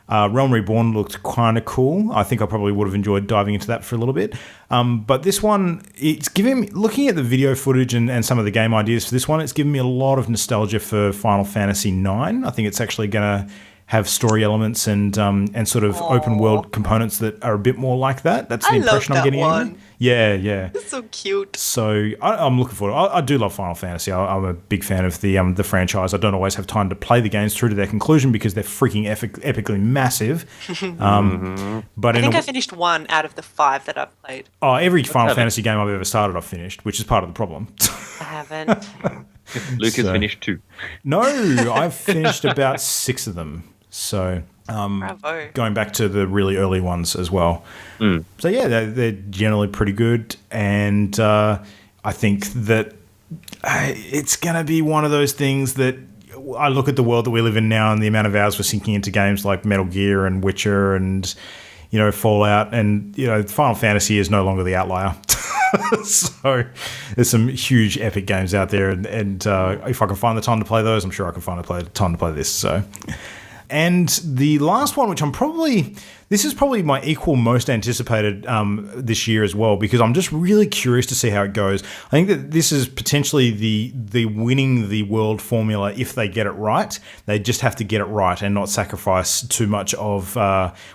Realm Reborn looked kind of cool. I think I probably would have enjoyed diving into that for a little bit. But this one, it's giving me, looking at the video footage and some of the game ideas for this one, it's given me a lot of nostalgia for Final Fantasy 9. I think it's actually going to have story elements and sort of open world components that are a bit more like that. That's the impression I'm getting. Anyway. Yeah. It's so cute. So I'm looking forward. I do love Final Fantasy. I'm a big fan of the franchise. I don't always have time to play the games through to their conclusion because they're freaking epically massive. But I think I finished 1 out of the 5 that I've played. Oh, every Final Fantasy game I've ever started, I've finished, which is part of the problem. I haven't. Luke has finished 2. No, I've finished about 6 of them. So going back to the really early ones as well. So yeah, they're generally pretty good, and I think that it's going to be one of those things that I look at the world that we live in now and the amount of hours we're sinking into games like Metal Gear and Witcher and Fallout, and Final Fantasy is no longer the outlier. So there's some huge epic games out there, and if I can find the time to play those, I'm sure I can find the time to play this. So. And the last one, which this is probably my equal most anticipated this year as well, because I'm just really curious to see how it goes. I think that this is potentially the winning the world formula if they get it right. They just have to get it right and not sacrifice too much of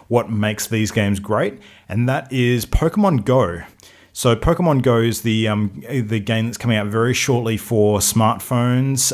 what makes these games great, and that is Pokemon Go. So Pokemon Go is the game that's coming out very shortly for smartphones,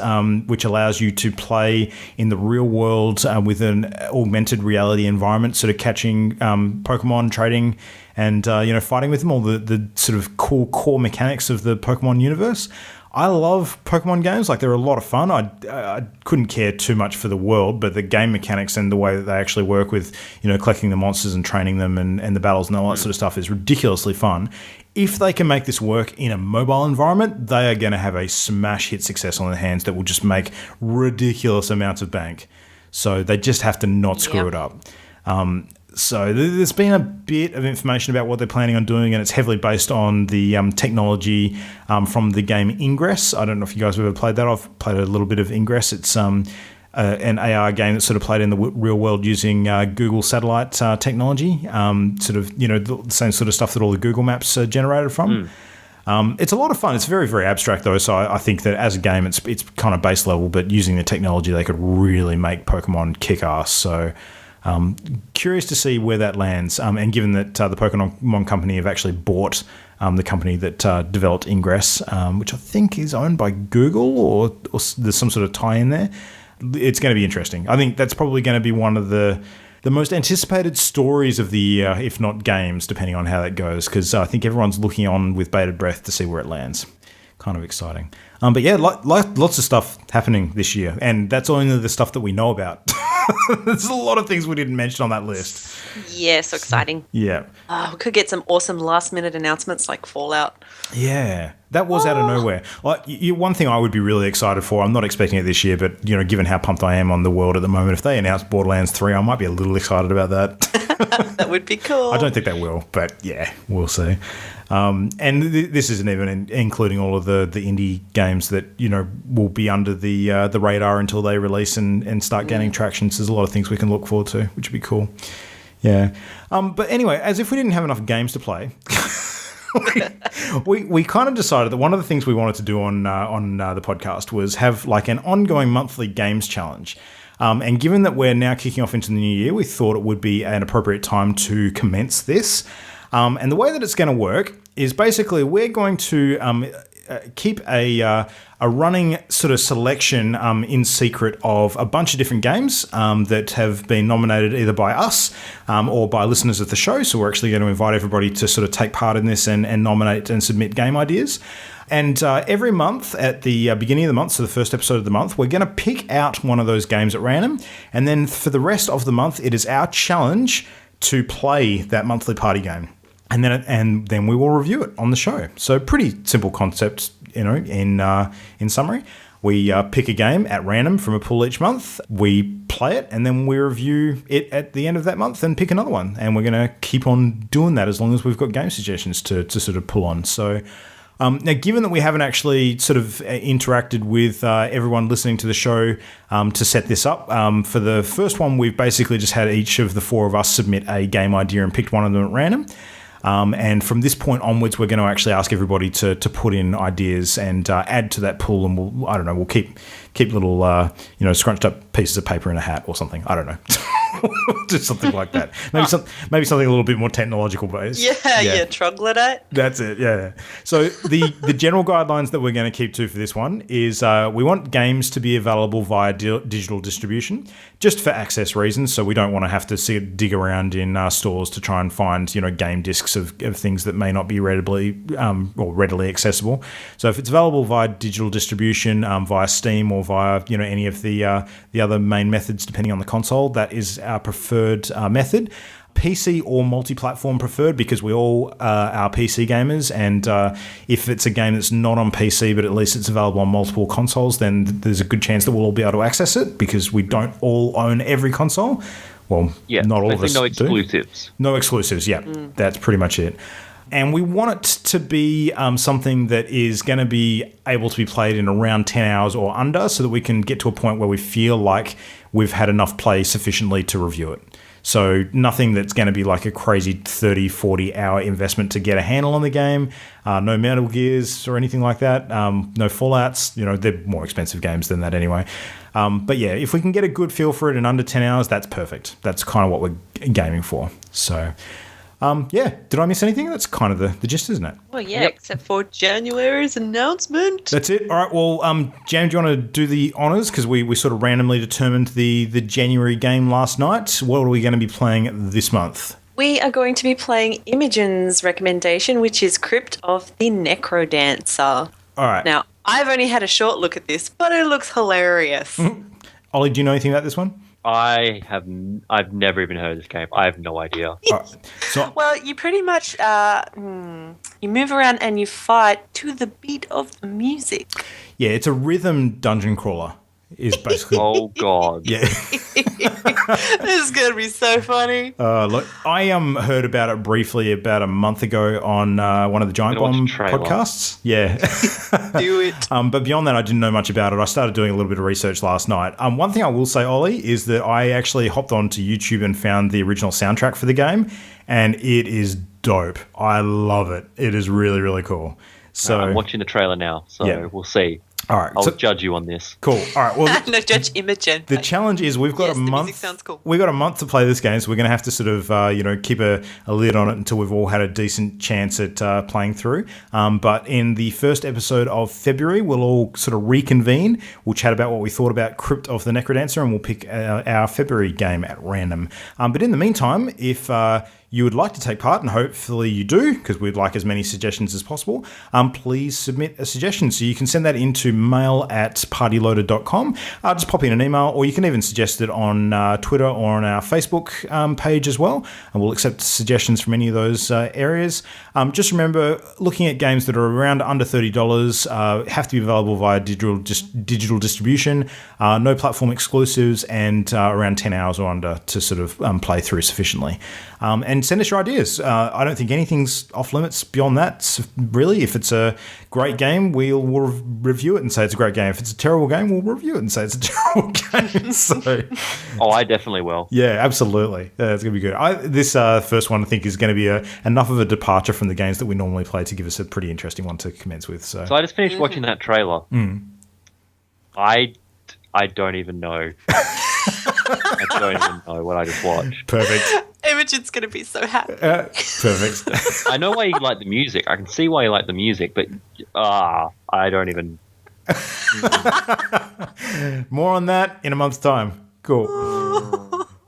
which allows you to play in the real world with an augmented reality environment, sort of catching Pokemon, trading, and fighting with them, all the sort of cool core mechanics of the Pokemon universe. I love Pokemon games. Like, they're a lot of fun. I couldn't care too much for the world, but the game mechanics and the way that they actually work with, collecting the monsters and training them and the battles and all that sort of stuff is ridiculously fun. If they can make this work in a mobile environment, they are going to have a smash hit success on their hands that will just make ridiculous amounts of bank. So they just have to not screw it up. So there's been a bit of information about what they're planning on doing, and it's heavily based on the technology from the game Ingress. I don't know if you guys have ever played that. I've played a little bit of Ingress. It's an AR game that's sort of played in the real world using Google satellite technology, the same sort of stuff that all the Google Maps are generated from. It's a lot of fun. It's very, very abstract, though, so I think that as a game, it's kind of base level, but using the technology, they could really make Pokemon kick ass. So curious to see where that lands. And given that the Pokemon Company have actually bought the company that developed Ingress, which I think is owned by Google, or there's some sort of tie-in there, it's going to be interesting. I think that's probably going to be one of the most anticipated stories of the year, if not games, depending on how that goes, because I think everyone's looking on with bated breath to see where it lands. Kind of exciting. But yeah, lots of stuff happening this year, and that's only the stuff that we know about. There's a lot of things we didn't mention on that list. Yeah, so exciting. Yeah. We could get some awesome last-minute announcements like Fallout. Yeah, that was out of nowhere. One thing I would be really excited for, I'm not expecting it this year, but given how pumped I am on the world at the moment, if they announce Borderlands 3, I might be a little excited about that. That would be cool. I don't think they will, but yeah, we'll see. And this isn't even including all of the indie games that will be under the radar until they release and start gaining traction. So there's a lot of things we can look forward to, which would be cool. Yeah. But anyway, as if we didn't have enough games to play, we kind of decided that one of the things we wanted to do on the podcast was have like an ongoing monthly games challenge. And given that we're now kicking off into the new year, we thought it would be an appropriate time to commence this. And the way that it's going to work is basically we're going to keep a running sort of selection in secret of a bunch of different games that have been nominated either by us or by listeners of the show. So we're actually going to invite everybody to sort of take part in this and nominate and submit game ideas. And every month at the beginning of the month, so the first episode of the month, we're going to pick out one of those games at random. And then for the rest of the month, it is our challenge to play that monthly party game. And then we will review it on the show. So pretty simple concept, in summary. We pick a game at random from a pool each month. We play it, and then we review it at the end of that month and pick another one. And we're going to keep on doing that as long as we've got game suggestions to sort of pull on. So now, given that we haven't actually sort of interacted with everyone listening to the show to set this up, for the first one, we've basically just had each of the four of us submit a game idea and picked one of them at random. And from this point onwards, we're going to actually ask everybody to put in ideas and add to that pool, and we'll keep little scrunched up pieces of paper in a hat or something. I don't know. Just something like that. Maybe something a little bit more technological based. Yeah, troglodyte. That's it, yeah. So the general guidelines that we're going to keep to for this one is we want games to be available via digital distribution, just for access reasons. So we don't want to have to dig around in stores to try and find game discs of things that may not be readily accessible. So if it's available via digital distribution, via Steam or via any of the other main methods, depending on the console, that is our preferred method. PC or multi-platform preferred, because we all are PC gamers, and if it's a game that's not on PC but at least it's available on multiple consoles, then there's a good chance that we'll all be able to access it, because we don't all own every console. Well, not all of us no exclusives. Do. No exclusives, yeah. That's pretty much it. And we want it to be something that is going to be able to be played in around 10 hours or under, so that we can get to a point where we feel like we've had enough play sufficiently to review it. So nothing that's going to be like a crazy 30, 40-hour investment to get a handle on the game. No Metal Gears or anything like that. No Fallouts. They're more expensive games than that anyway. But yeah, if we can get a good feel for it in under 10 hours, that's perfect. That's kind of what we're gaming for. So... did I miss anything? That's kind of the gist, isn't it? Well, yeah, except for January's announcement. That's it. All right, well, Jam, do you want to do the honours? Because we sort of randomly determined the January game last night. What are we going to be playing this month? We are going to be playing Imogen's recommendation, which is Crypt of the Necrodancer. All right. Now, I've only had a short look at this, but it looks hilarious. Ollie, do you know anything about this one? I've never even heard of this game. I have no idea. Well, you pretty much you move around and you fight to the beat of the music. Yeah, it's a rhythm dungeon crawler. Is basically. Oh God! Yeah, this is gonna be so funny. Look, I heard about it briefly about a month ago on one of the Giant Bomb podcasts. Yeah, do it. But beyond that, I didn't know much about it. I started doing a little bit of research last night. One thing I will say, Ollie, is that I actually hopped onto YouTube and found the original soundtrack for the game, and it is dope. I love it. It is really, really cool. So I'm watching the trailer now, so we'll see. All right, I'll judge you on this. Cool. All right. Well, no, judge Imogen. The challenge is we've got a month. The music sounds cool. We've got a month to play this game, so we're going to have to sort of keep a lid on it until we've all had a decent chance at playing through. But in the first episode of February, we'll all sort of reconvene. We'll chat about what we thought about Crypt of the Necrodancer, and we'll pick our February game at random. But in the meantime, if you would like to take part, and hopefully you do, because we'd like as many suggestions as possible, please submit a suggestion. So you can send that into mail@partyloaded.com. Just pop in an email, or you can even suggest it on Twitter or on our Facebook page as well, and we'll accept suggestions from any of those areas. Just remember, looking at games that are around under $30 have to be available via digital distribution, no platform exclusives, and around 10 hours or under to sort of play through sufficiently. And send us your ideas. I don't think anything's off limits beyond that, really. If it's a great game, we'll review it and say it's a great game. If it's a terrible game, we'll review it and say it's a terrible game. So, I definitely will. Yeah, absolutely. It's going to be good. This first one, I think, is going to be enough of a departure from the games that we normally play to give us a pretty interesting one to commence with. So I just finished watching that trailer. I don't even know. I don't even know what I just watched. Perfect. Imogen's going to be so happy. Perfect. I know why you like the music. I can see why you like the music, but I don't even. More on that in a month's time. Cool.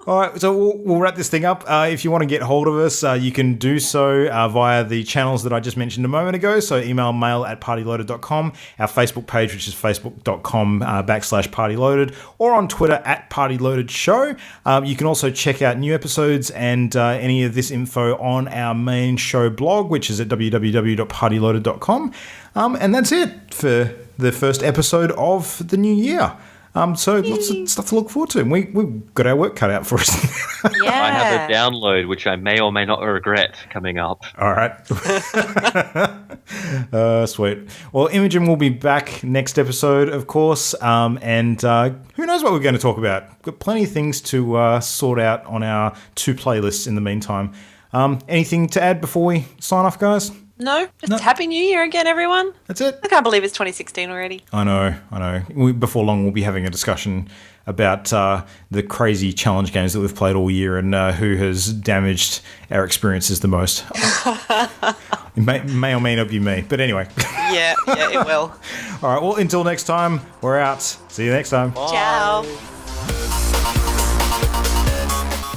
All right, so we'll wrap this thing up. If you want to get hold of us, you can do so via the channels that I just mentioned a moment ago. So email mail@partyloaded.com, our Facebook page, which is facebook.com/partyloaded, or on Twitter @partyloadedshow. You can also check out new episodes and any of this info on our main show blog, which is at www.partyloaded.com. And that's it for the first episode of the new year. So lots of stuff to look forward to. We've got our work cut out for us. Yeah. I have a download, which I may or may not regret coming up. All right. Sweet. Well, Imogen will be back next episode, of course. And who knows what we're going to talk about. Got plenty of things to sort out on our 2 playlists in the meantime. Anything to add before we sign off, guys? No, just Happy New Year again, everyone. That's it. I can't believe it's 2016 already. I know. Before long, we'll be having a discussion about the crazy challenge games that we've played all year and who has damaged our experiences the most. It may or may not be me, but anyway. Yeah, it will. All right, well, until next time, we're out. See you next time. Ciao.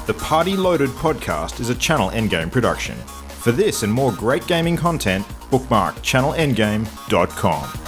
The Party Loaded podcast is a Channel Endgame production. For this and more great gaming content, bookmark channelendgame.com.